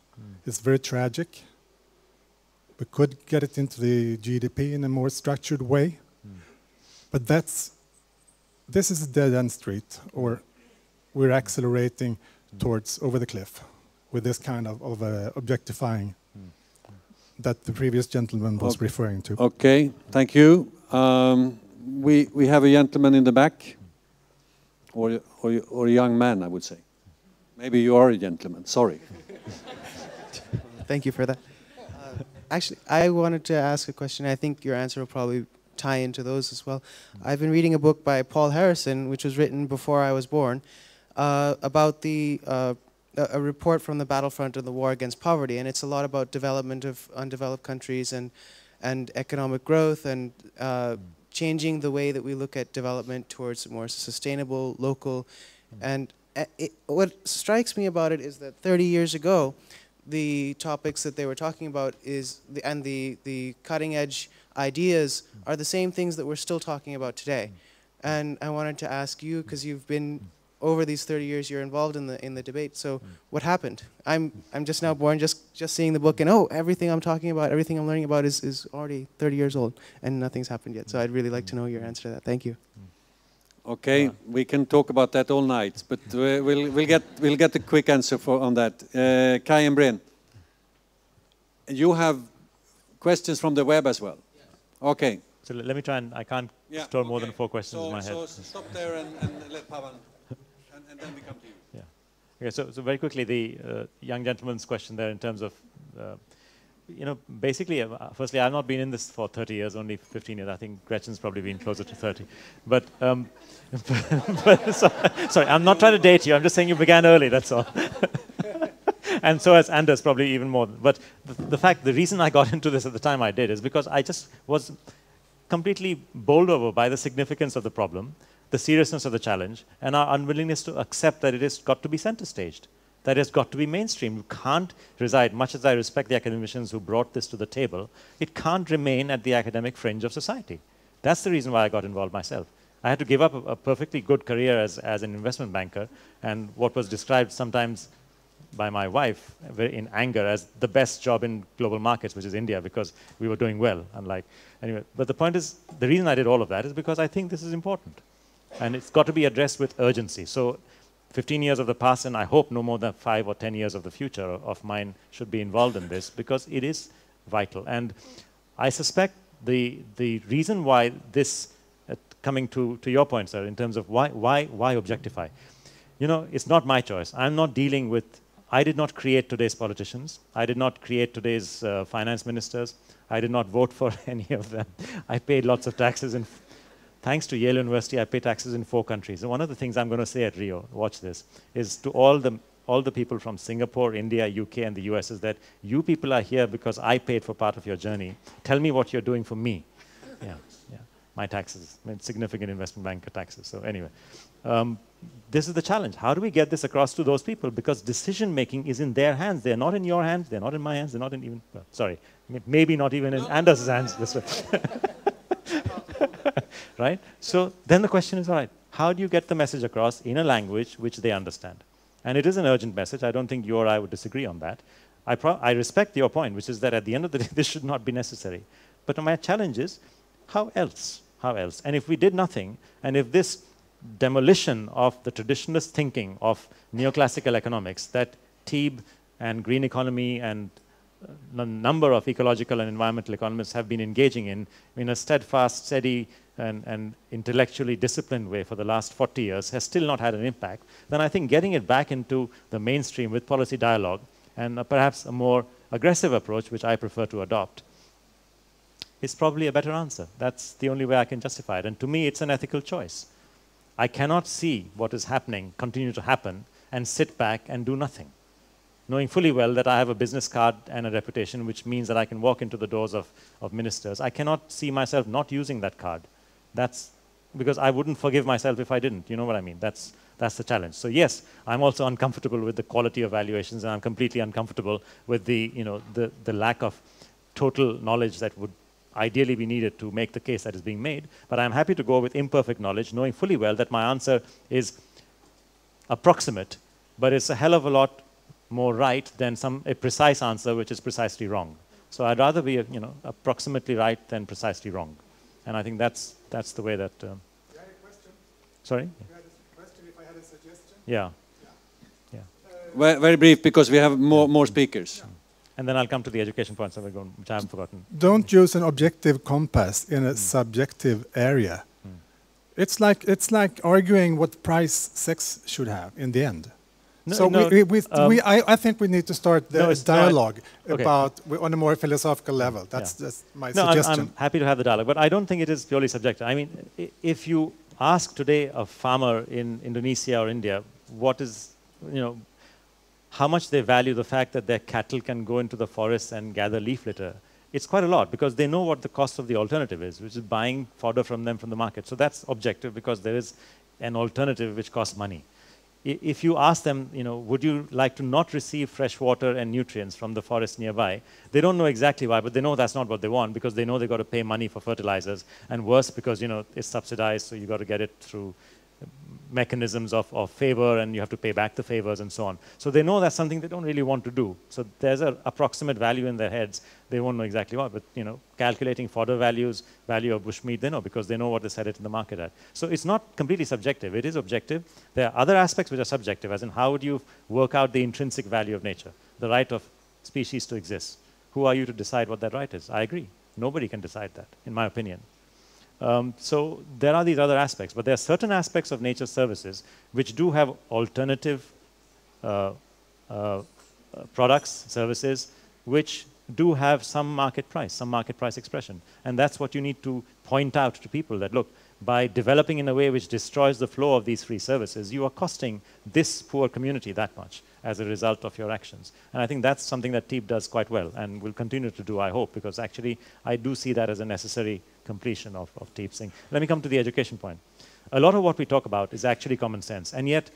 Speaker 6: It's very tragic. We could get it into the GDP in a more structured way, but this is a dead-end street, or we're accelerating towards over the cliff with this kind of objectifying that the previous gentleman was referring to.
Speaker 1: Okay, thank you. We have a gentleman in the back, or a young man, I would say. Maybe you are a gentleman, sorry.
Speaker 7: Thank you for that. Actually, I wanted to ask a question. I think your answer will probably tie into those as well. I've been reading a book by Paul Harrison, which was written before I was born, about a report from the battlefront of the war against poverty, and it's a lot about development of undeveloped countries and economic growth and changing the way that we look at development towards more sustainable, local. And what strikes me about it is that 30 years ago, the topics that they were talking about and the cutting edge ideas are the same things that we're still talking about today. And I wanted to ask you, because you've been over these 30 years, you're involved in the debate. So what happened? I'm just now born, just seeing the book, and everything I'm talking about, everything I'm learning about is already 30 years old, and nothing's happened yet. So I'd really like to know your answer to that. Thank you.
Speaker 1: Okay, we can talk about that all night, but we'll get a quick answer on that. Kai and Bryn, you have questions from the web as well. Yes. Okay.
Speaker 4: So let me try, and I can't store more than 4 questions in my head. So
Speaker 1: stop there and let Pavan, and then we come to you.
Speaker 4: Yeah. Okay. So very quickly, the young gentleman's question there in terms of, basically, firstly, I've not been in this for 30 years, only 15 years. I think Gretchen's probably been closer to 30. But, sorry, I'm not trying to date you. I'm just saying you began early, that's all. And so has Anders, probably even more. But the reason I got into this at the time I did is because I just was completely bowled over by the significance of the problem, the seriousness of the challenge, and our unwillingness to accept that it has got to be center staged. That has got to be mainstream. You can't reside, much as I respect the academicians who brought this to the table, it can't remain at the academic fringe of society. That's the reason why I got involved myself. I had to give up a perfectly good career as an investment banker, and what was described sometimes by my wife in anger as the best job in global markets, which is India, because we were doing well. Anyway, but the point is, the reason I did all of that is because I think this is important. And it's got to be addressed with urgency. So 15 years of the past, and I hope no more than 5 or 10 years of the future of mine should be involved in this, because it is vital. And I suspect the reason why this, coming to your point, sir, in terms of why objectify. You know, it's not my choice. I'm not dealing with, I did not create today's politicians. I did not create today's finance ministers. I did not vote for any of them. I paid lots of taxes, and thanks to Yale University, I pay taxes in 4 countries. And one of the things I'm going to say at Rio, watch this, is to all the people from Singapore, India, UK, and the US, is that you people are here because I paid for part of your journey. Tell me what you're doing for me. Yeah. My taxes, significant investment banker taxes. So anyway, this is the challenge. How do we get this across to those people? Because decision making is in their hands. They're not in your hands. They're not in my hands. They're not in even, well, sorry, maybe not even in Anders' hands this way. Right? So then the question is, all right, how do you get the message across in a language which they understand? And it is an urgent message. I don't think you or I would disagree on that. I respect your point, which is that at the end of the day, this should not be necessary. But my challenge is, how else? How else? And if we did nothing, and if this demolition of the traditionalist thinking of neoclassical economics that Teeb and green economy and a number of ecological and environmental economists have been engaging in a steadfast, steady, and intellectually disciplined way for the last 40 years has still not had an impact, then I think getting it back into the mainstream with policy dialogue and perhaps a more aggressive approach, which I prefer to adopt, is probably a better answer. That's the only way I can justify it. And to me, it's an ethical choice. I cannot see what is happening, continue to happen, and sit back and do nothing, knowing fully well that I have a business card and a reputation, which means that I can walk into the doors of ministers. I cannot see myself not using that card. That's because I wouldn't forgive myself if I didn't. You know what I mean? That's the challenge. So yes, I'm also uncomfortable with the quality of valuations, and I'm completely uncomfortable with the lack of total knowledge that would ideally be needed to make the case that is being made. But I'm happy to go with imperfect knowledge, knowing fully well that my answer is approximate, but it's a hell of a lot more right than a precise answer which is precisely wrong. So I'd rather be approximately right than precisely wrong. And I think that's the way that... You had a question? Sorry? You had a question if I had a suggestion? Yeah.
Speaker 1: Very brief, because we have more speakers.
Speaker 4: Yeah. And then I'll come to the education points which I haven't forgotten.
Speaker 6: Don't use an objective compass in a subjective area. It's like arguing what price sex should have in the end. No, so I think we need to start the dialogue about on a more philosophical level. That's my suggestion.
Speaker 4: I'm happy to have the dialogue, but I don't think it is purely subjective. I mean, if you ask today a farmer in Indonesia or India what is, how much they value the fact that their cattle can go into the forest and gather leaf litter, it's quite a lot, because they know what the cost of the alternative is, which is buying fodder from them from the market. So that's objective, because there is an alternative which costs money. If you ask them, would you like to not receive fresh water and nutrients from the forest nearby, they don't know exactly why, but they know that's not what they want, because they know they've got to pay money for fertilizers, and worse, because it's subsidized, so you've got to get it through mechanisms of favor, and you have to pay back the favors and so on. So they know that's something they don't really want to do. So there's an approximate value in their heads. They won't know exactly what, but calculating fodder values, value of bushmeat, they know, because they know what they set it in the market at. So it's not completely subjective. It is objective. There are other aspects which are subjective, as in how would you work out the intrinsic value of nature, the right of species to exist. Who are you to decide what that right is? I agree. Nobody can decide that, in my opinion. So there are these other aspects, but there are certain aspects of nature services which do have alternative products, services, which do have some market price expression. And that's what you need to point out to people, that look, by developing in a way which destroys the flow of these free services, you are costing this poor community that much as a result of your actions. And I think that's something that TEEP does quite well, and will continue to do, I hope, because actually I do see that as a necessary completion of TEEP's thing. Let me come to the education point. A lot of what we talk about is actually common sense, and yet,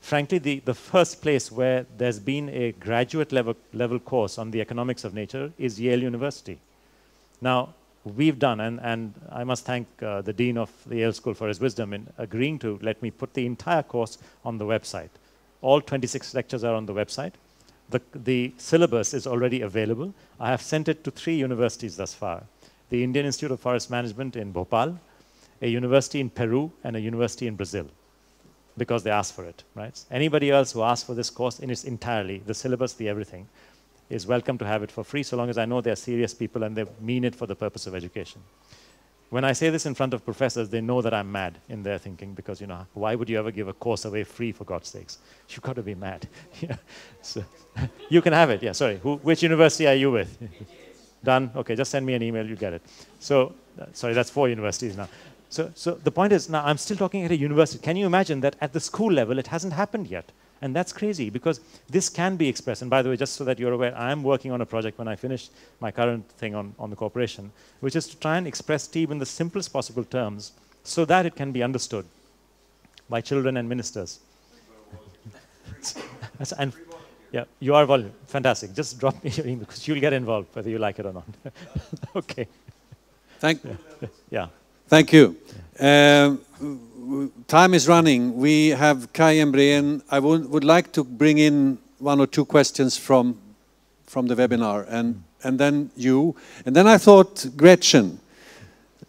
Speaker 4: frankly, the first place where there's been a graduate level course on the economics of nature is Yale University. Now, we've done, and I must thank the Dean of the Yale School for his wisdom in agreeing to let me put the entire course on the website. All 26 lectures are on the website. The syllabus is already available. I have sent it to 3 universities thus far. The Indian Institute of Forest Management in Bhopal, a university in Peru, and a university in Brazil, because they asked for it, right? Anybody else who asks for this course in its entirely, the syllabus, the everything, is welcome to have it for free, so long as I know they're serious people and they mean it for the purpose of education. When I say this in front of professors, they know that I'm mad in their thinking, because, you know, why would you ever give a course away free, for God's sakes? You've got to be mad. Yeah. So, you can have it. Yeah, sorry. Which university are you with? Done? Okay, just send me an email, you get it. So, sorry, that's 4 universities now. So the point is, now I'm still talking at a university. Can you imagine that at the school level, it hasn't happened yet? And that's crazy, because this can be expressed. And by the way, just so that you're aware, I am working on a project when I finish my current thing on the corporation, which is to try and express TEEB in the simplest possible terms so that it can be understood by children and ministers. And yeah, you are fantastic. Just drop me your email, because you'll get involved whether you like it or not. Okay. Yeah.
Speaker 1: Thank you. Time is running. We have Kai and Brian. I would like to bring in 1 or 2 questions from the webinar, and then you. And then I thought, Gretchen,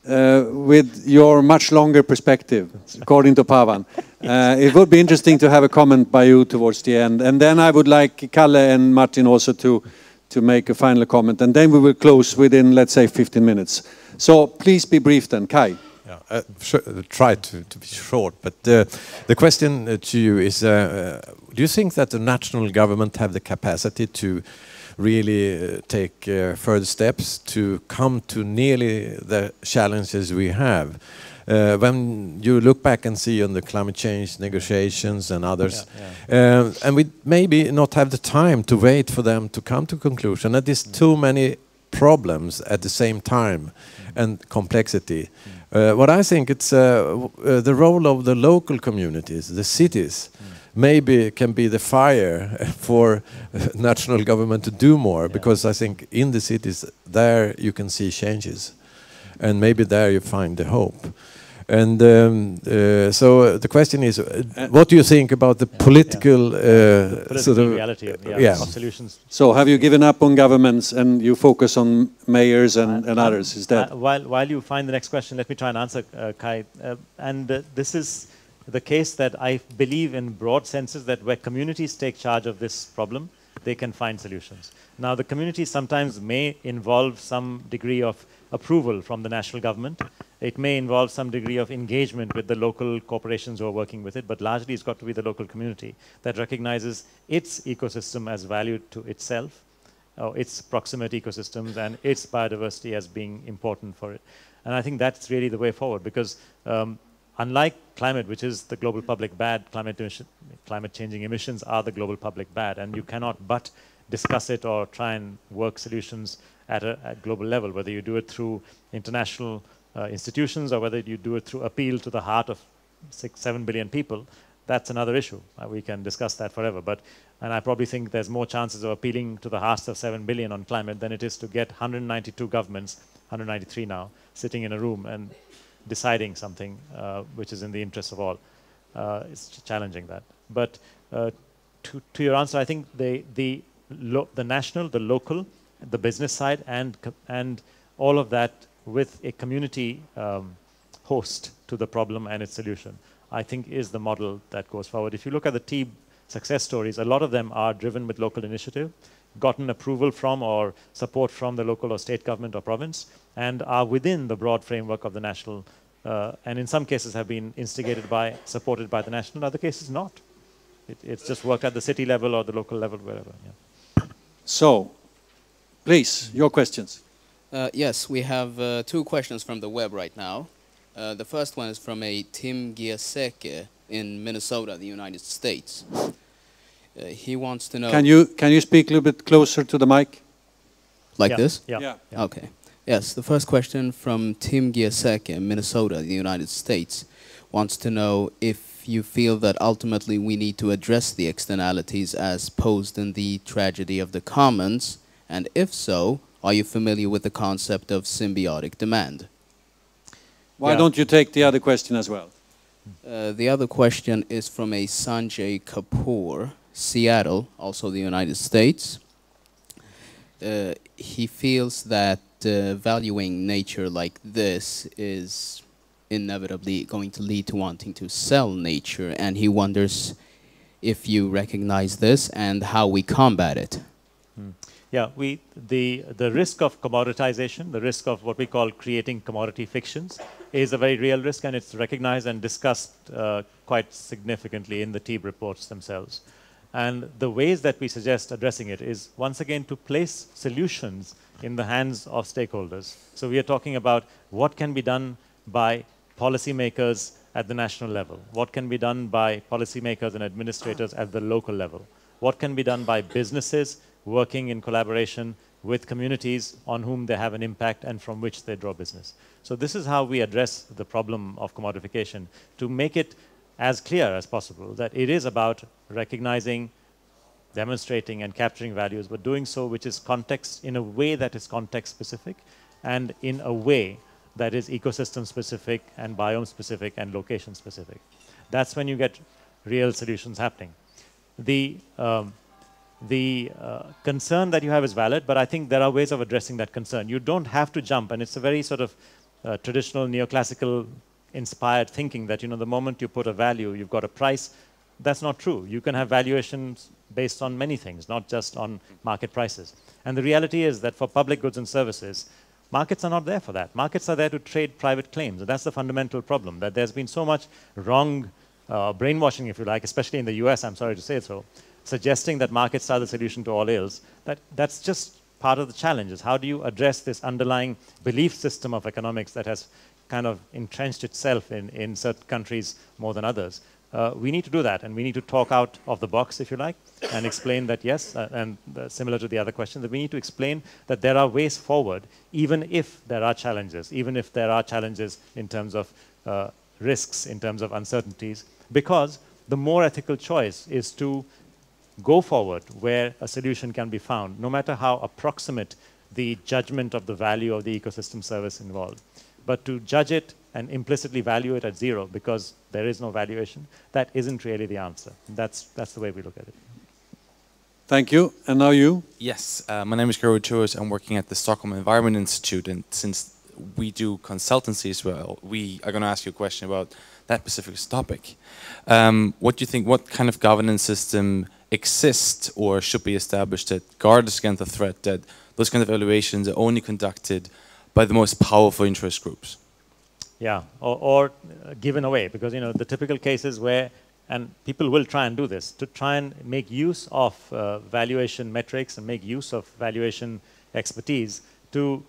Speaker 1: with your much longer perspective, according to Pavan, it would be interesting to have a comment by you towards the end. And then I would like Kalle and Martin also to make a final comment. And then we will close within, let's say, 15 minutes. So please be brief then, Kai.
Speaker 8: Yeah, try to be short, but the question to you is, do you think that the national government have the capacity to really take further steps to come to nearly the challenges we have? When you look back and see on the climate change negotiations and others, and we maybe not have the time to wait for them to come to conclusion, that there's too many problems at the same time and complexity. What I think it's the role of the local communities, the cities, maybe can be the fire for national government to do more, because I think in the cities there you can see changes, and maybe there you find the hope. And so the question is, what do you think about the political sort of
Speaker 4: reality of solutions?
Speaker 1: So have you given up on governments and you focus on mayors and others instead?
Speaker 4: While you find the next question, let me try and answer, Kai. This is the case that I believe in broad senses, that where communities take charge of this problem, they can find solutions. Now, the communities sometimes may involve some degree of approval from the national government. It may involve some degree of engagement with the local corporations who are working with it, but largely it's got to be the local community that recognizes its ecosystem as valued to itself, or its proximate ecosystems and its biodiversity as being important for it. And I think that's really the way forward, because unlike climate, which is the global public bad, climate changing emissions are the global public bad, and you cannot but discuss it or try and work solutions at a global level, whether you do it through international institutions or whether you do it through appeal to the heart of 6-7 billion people. That's another issue. We can discuss that forever. And I probably think there's more chances of appealing to the hearts of 7 billion on climate than it is to get 192 governments, 193 now, sitting in a room and deciding something which is in the interest of all. It's challenging that. But to your answer, I think the national, the local, the business side, and all of that with a community host to the problem and its solution, I think is the model that goes forward. If you look at the TEEB success stories, a lot of them are driven with local initiative, gotten approval from or support from the local or state government or province, and are within the broad framework of the national, and in some cases have been instigated by, supported by the national, in other cases not. It's just worked at the city level or the local level, wherever. Yeah.
Speaker 1: So, please, your questions.
Speaker 9: Yes, we have 2 questions from the web right now. The first one is from a Tim Giesecke in Minnesota, the United States. He wants to know...
Speaker 1: Can you speak a little bit closer to the mic?
Speaker 9: Like this?
Speaker 1: Yeah.
Speaker 9: Okay. Yes, the first question from Tim Giesecke in Minnesota, the United States, wants to know if you feel that ultimately we need to address the externalities as posed in the tragedy of the commons, and if so, Are you familiar with the concept of symbiotic demand?
Speaker 1: Why don't you take the other question as well?
Speaker 9: The other question is from a Sanjay Kapoor, Seattle, also the United States. He feels that valuing nature like this is inevitably going to lead to wanting to sell nature, and he wonders if you recognize this and how we combat it.
Speaker 4: Yeah, the risk of commoditization, the risk of what we call creating commodity fictions, is a very real risk, and it's recognized and discussed quite significantly in the TEEB reports themselves. And the ways that we suggest addressing it is, once again, to place solutions in the hands of stakeholders. So we are talking about what can be done by policymakers at the national level, what can be done by policymakers and administrators at the local level, what can be done by businesses working in collaboration with communities on whom they have an impact and from which they draw business. So this is how we address the problem of commodification, to make it as clear as possible that it is about recognizing, demonstrating and capturing values, but doing so which is context, in a way that is context specific and in a way that is ecosystem specific and biome specific and location specific. That's when you get real solutions happening. The concern that you have is valid, but I think there are ways of addressing that concern. You don't have to jump, and it's a very sort of traditional neoclassical inspired thinking that, you know, the moment you put a value, you've got a price. That's not true. You can have valuations based on many things, not just on market prices. And the reality is that for public goods and services, markets are not there for that. Markets are there to trade private claims. And that's the fundamental problem, that there's been so much wrong brainwashing, if you like, especially in the US, I'm sorry to say so, suggesting that markets are the solution to all ills. That's just part of the challenge, is how do you address this underlying belief system of economics that has kind of entrenched itself in certain countries more than others. We need to do that, and we need to talk out of the box, if you like, and explain that, yes, and similar to the other question, that we need to explain that there are ways forward, even if there are challenges, even if there are challenges in terms of risks, in terms of uncertainties, because the more ethical choice is to go forward where a solution can be found, no matter how approximate the judgment of the value of the ecosystem service involved. But to judge it and implicitly value it at zero because there is no valuation, that isn't really the answer. That's the way we look at it.
Speaker 1: Thank you. And now you?
Speaker 10: Yes, my name is Gero Churus. I'm working at the Stockholm Environment Institute, and since we do consultancy as well, we are going to ask you a question about that specific topic. What do you think, what kind of governance system exists or should be established that guards against the threat that those kind of evaluations are only conducted by the most powerful interest groups?
Speaker 4: Yeah, or given away, because, you know, the typical cases where, and people will try and do this, to try and make use of valuation metrics and make use of valuation expertise to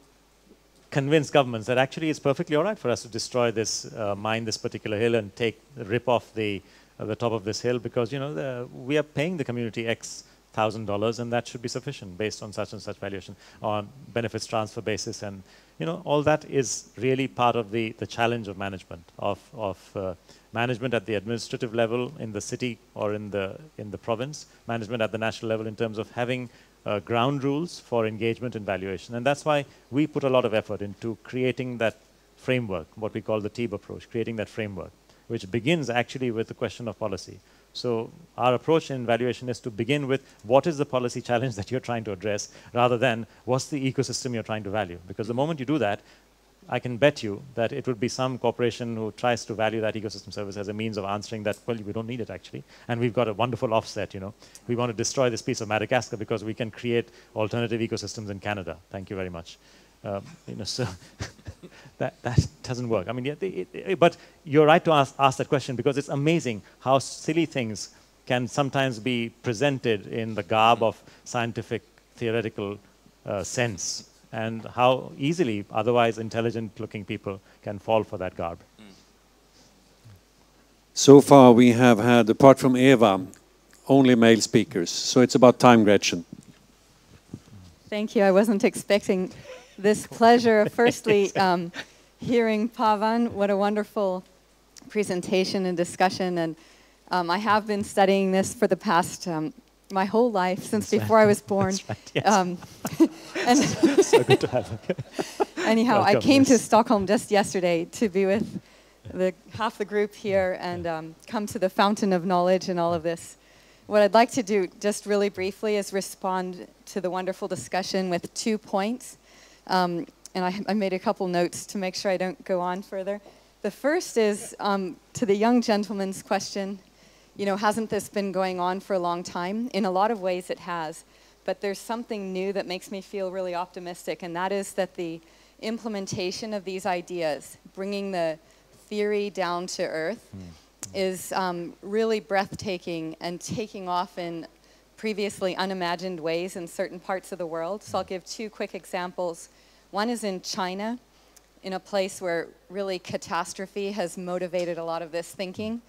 Speaker 4: convince governments that actually it's perfectly all right for us to destroy this, mine this particular hill and rip off the top of this hill because, you know, we are paying the community X $1,000 and that should be sufficient based on such and such valuation on benefits transfer basis. And, you know, all that is really part of the challenge of management, of management at the administrative level in the city or in the province, management at the national level in terms of having ground rules for engagement and valuation. And that's why we put a lot of effort into creating that framework, what we call the TEEB approach, creating that framework, which begins actually with the question of policy. So our approach in valuation is to begin with what is the policy challenge that you're trying to address rather than what's the ecosystem you're trying to value. Because the moment you do that, I can bet you that it would be some corporation who tries to value that ecosystem service as a means of answering that, well, we don't need it actually. And we've got a wonderful offset, you know. We want to destroy this piece of Madagascar because we can create alternative ecosystems in Canada. Thank you very much. You know, so that doesn't work. I mean, yeah, but you're right to ask that question because it's amazing how silly things can sometimes be presented in the garb of scientific theoretical sense, and how easily otherwise intelligent-looking people can fall for that garb.
Speaker 1: So far we have had, apart from Eva, only male speakers. So it's about time, Gretchen.
Speaker 11: Thank you. I wasn't expecting this pleasure of firstly hearing Pavan. What a wonderful presentation and discussion. And I have been studying this for the past my whole life since before I was born.
Speaker 4: That's right, yes.
Speaker 11: And
Speaker 4: so good to have you.
Speaker 11: Anyhow,
Speaker 4: Welcome,
Speaker 11: I came to
Speaker 4: yes.
Speaker 11: Stockholm just yesterday to be with half the group here and come to the fountain of knowledge and all of this. What I'd like to do, just really briefly, is respond to the wonderful discussion with 2 points. And I made a couple notes to make sure I don't go on further. The first is to the young gentleman's question, you know, hasn't this been going on for a long time? In a lot of ways it has, but there's something new that makes me feel really optimistic, and that is that the implementation of these ideas, bringing the theory down to earth, is really breathtaking and taking off in previously unimagined ways in certain parts of the world. So I'll give 2 quick examples. One is in China, in a place where really catastrophe has motivated a lot of this thinking,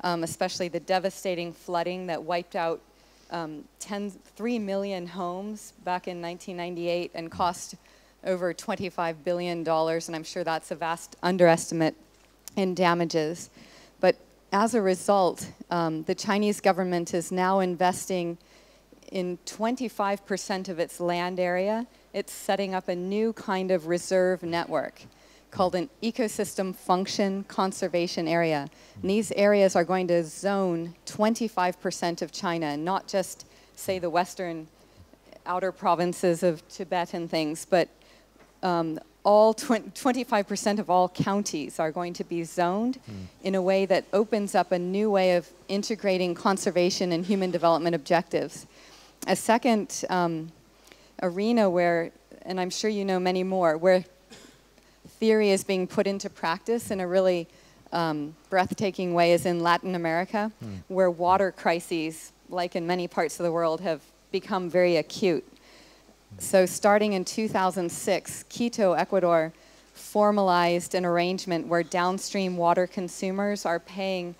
Speaker 11: especially the devastating flooding that wiped out 3 million homes back in 1998 and cost over $25 billion, and I'm sure that's a vast underestimate in damages. But as a result, the Chinese government is now investing in 25% of its land area. It's setting up a new kind of reserve network called an ecosystem function conservation area. And these areas are going to zone 25% of China, not just, say, the western outer provinces of Tibet and things, but all 25% of all counties are going to be zoned in a way that opens up a new way of integrating conservation and human development objectives. A second arena where, and I'm sure you know many more, where theory is being put into practice in a really breathtaking way is in Latin America, where water crises, like in many parts of the world, have become very acute. So starting in 2006, Quito, Ecuador, formalized an arrangement where downstream water consumers are paying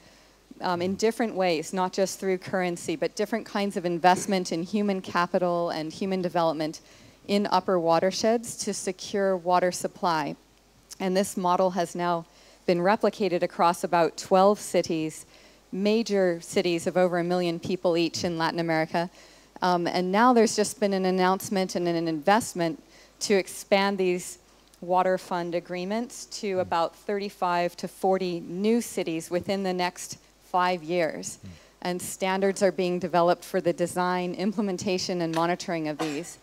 Speaker 11: in different ways, not just through currency, but different kinds of investment in human capital and human development in upper watersheds to secure water supply. And this model has now been replicated across about 12 cities, major cities of over 1 million people each in Latin America. And now there's just been an announcement and an investment to expand these water fund agreements to about 35 to 40 new cities within the next 5 years. And standards are being developed for the design, implementation, and monitoring of these.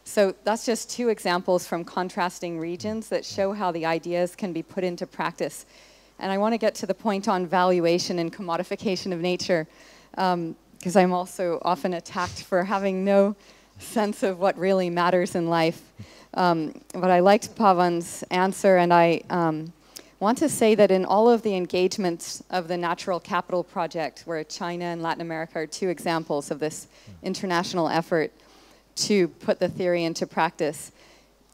Speaker 11: So that's just 2 examples from contrasting regions that show how the ideas can be put into practice. And I want to get to the point on valuation and commodification of nature, because I'm also often attacked for having no sense of what really matters in life. But I liked Pavan's answer, and I want to say that in all of the engagements of the Natural Capital Project, where China and Latin America are 2 examples of this international effort to put the theory into practice,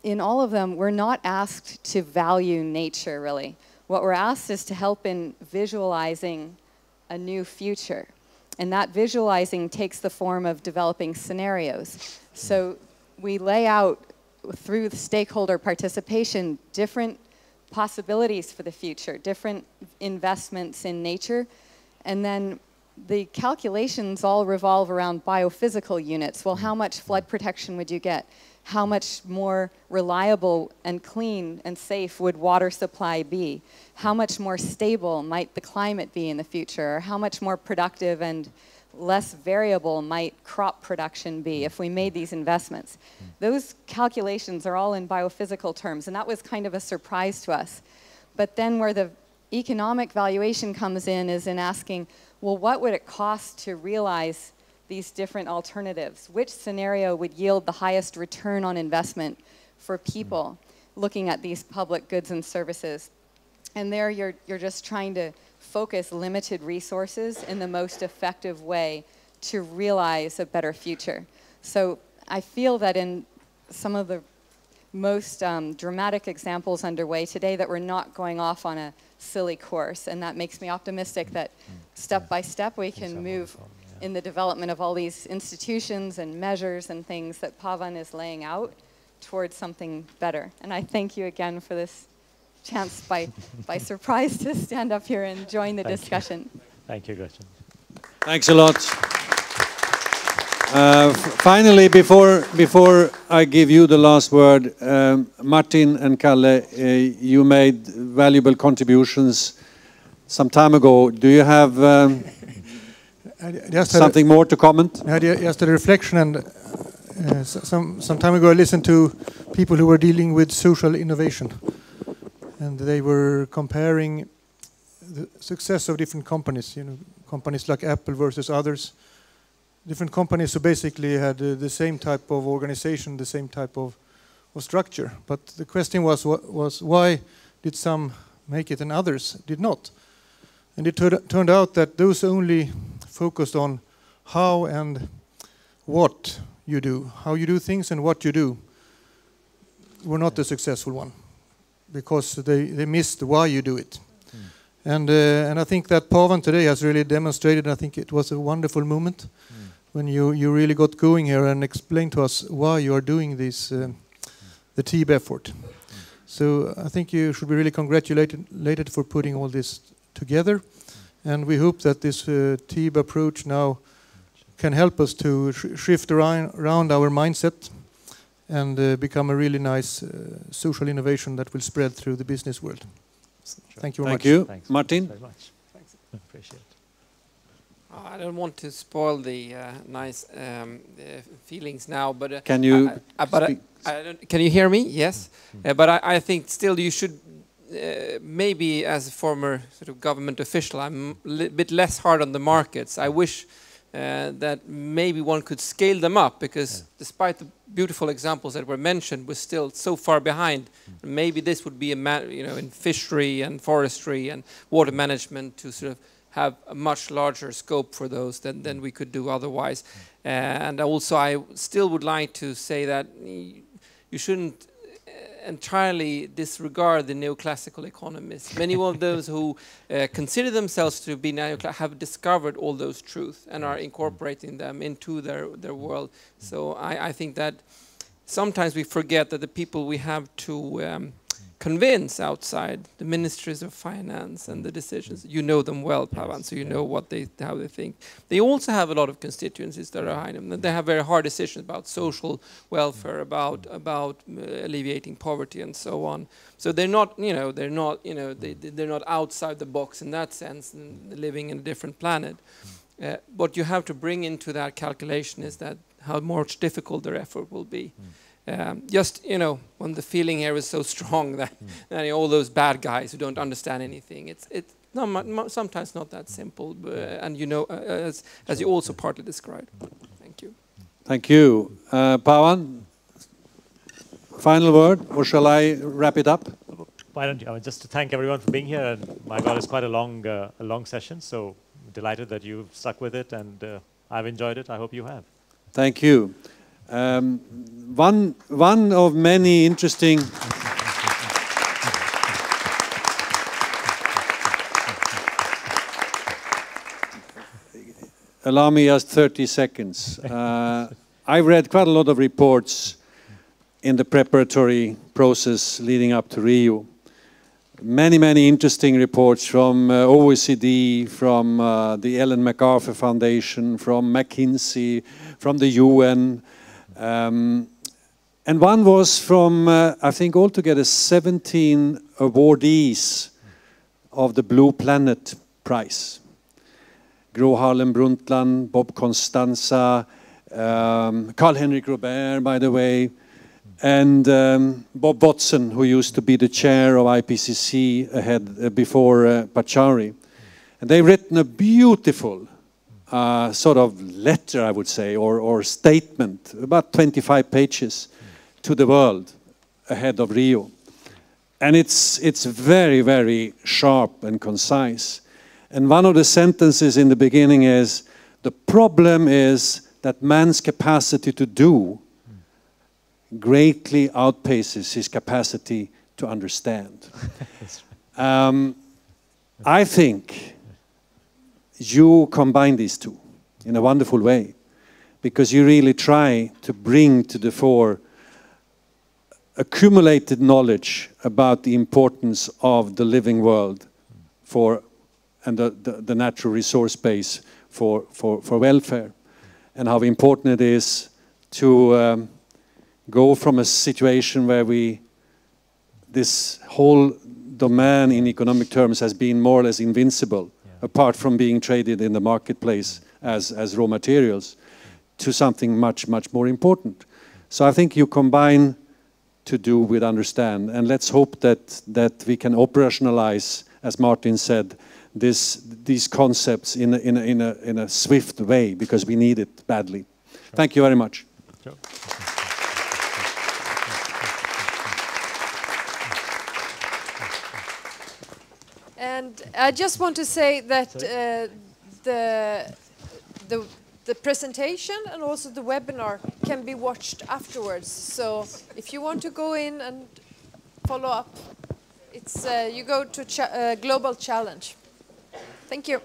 Speaker 11: in all of them, we're not asked to value nature, really. What we're asked is to help in visualizing a new future. And that visualizing takes the form of developing scenarios. So we lay out, through the stakeholder participation, different possibilities for the future, different investments in nature, and then the calculations all revolve around biophysical units. Well, how much flood protection would you get? How much more reliable and clean and safe would water supply be? How much more stable might the climate be in the future? Or how much more productive and less variable might crop production be if we made these investments? Those calculations are all in biophysical terms, and that was kind of a surprise to us. But then where the economic valuation comes in is in asking, well, what would it cost to realize these different alternatives? Which scenario would yield the highest return on investment for people looking at these public goods and services? And there you're just trying to focus limited resources in the most effective way to realize a better future. So I feel that in some of the most dramatic examples underway today that we're not going off on a silly course, and that makes me optimistic that step by step we can move in the development of all these institutions and measures and things that Pavan is laying out towards something better. And I thank you again for this chance by surprise to stand up here and join the discussion.
Speaker 4: Thank you, Gretchen.
Speaker 1: Thanks a lot. Finally, before I give you the last word, Martin and Kalle, you made valuable contributions some time ago. Do you have something more to comment?
Speaker 2: Just a reflection, and some time ago I listened to people who were dealing with social innovation, and they were comparing the success of different companies. You know, companies like Apple versus others. Different companies who basically had the same type of organization, the same type of structure. But the question was why did some make it and others did not? And it turned out that those only focused on how and what you do, how you do things and what you do, were not the successful one, because they missed why you do it. And I think that Pavan today has really demonstrated. I think it was a wonderful moment when you really got going here and explained to us why you are doing this, the TEEB effort. So I think you should be really congratulated for putting all this together, and we hope that this TEEB approach now can help us to shift around our mindset and become a really nice social innovation that will spread through the business world. Thank you very much.
Speaker 1: Thank you.
Speaker 4: Thanks.
Speaker 1: Martin?
Speaker 4: Very much. Thanks. Appreciate it.
Speaker 3: I don't want to spoil the nice feelings now, but
Speaker 1: can you?
Speaker 3: Can you hear me? Yes, but I think still you should maybe, as a former sort of government official, I'm a bit less hard on the markets. I wish that maybe one could scale them up, because despite the beautiful examples that were mentioned, we're still so far behind. Maybe this would be in fishery and forestry and water management to sort of have a much larger scope for those than we could do otherwise. And also I still would like to say that you shouldn't entirely disregard the neoclassical economists. Many of those who consider themselves to be neoclassical have discovered all those truths and are incorporating them into their world. So I think that sometimes we forget that the people we have to convince outside, the ministries of finance and the decisions, you know them well, Pavan, so you know how they think. They also have a lot of constituencies that are behind them. They have very hard decisions about social welfare, about alleviating poverty and so on. So they're not, they're not outside the box in that sense, and living in a different planet. What you have to bring into that calculation is that how much difficult their effort will be. When the feeling here is so strong that all those bad guys who don't understand anything, it's sometimes not that simple, and as you also partly described. Thank you.
Speaker 1: Thank you. Pavan, final word, or shall I wrap it up?
Speaker 4: Why don't you? Just to thank everyone for being here, and my God, it's quite a long session, so delighted that you've stuck with it, and I've enjoyed it. I hope you have.
Speaker 1: Thank you. One of many interesting allow me just 30 seconds. I read quite a lot of reports in the preparatory process leading up to Rio. Many interesting reports from OECD, from the Ellen MacArthur Foundation, from McKinsey, from the UN. And one was from, I think, altogether 17 awardees of the Blue Planet Prize. Gro Harlem Brundtland, Bob Constanza, Carl-Henrik Robert, by the way, and Bob Watson, who used to be the chair of IPCC before Pachauri. And they've written a beautiful sort of letter, I would say, or statement, about 25 pages, to the world ahead of Rio. And it's very, very sharp and concise. And one of the sentences in the beginning is, the problem is that man's capacity to do greatly outpaces his capacity to understand. I think you combine these two in a wonderful way, because you really try to bring to the fore accumulated knowledge about the importance of the living world and the natural resource base for welfare. and how important it is to go from a situation where this whole domain in economic terms has been more or less invincible, apart from being traded in the marketplace as raw materials, to something much, much more important. So I think you combine to do with understand, and let's hope that we can operationalize, as Martin said, these concepts in a swift way, because we need it badly. Sure. Thank you very much. Sure.
Speaker 12: And I just want to say that the presentation and also the webinar can be watched afterwards. So if you want to go in and follow up, it's you go to Global Challenge. Thank you.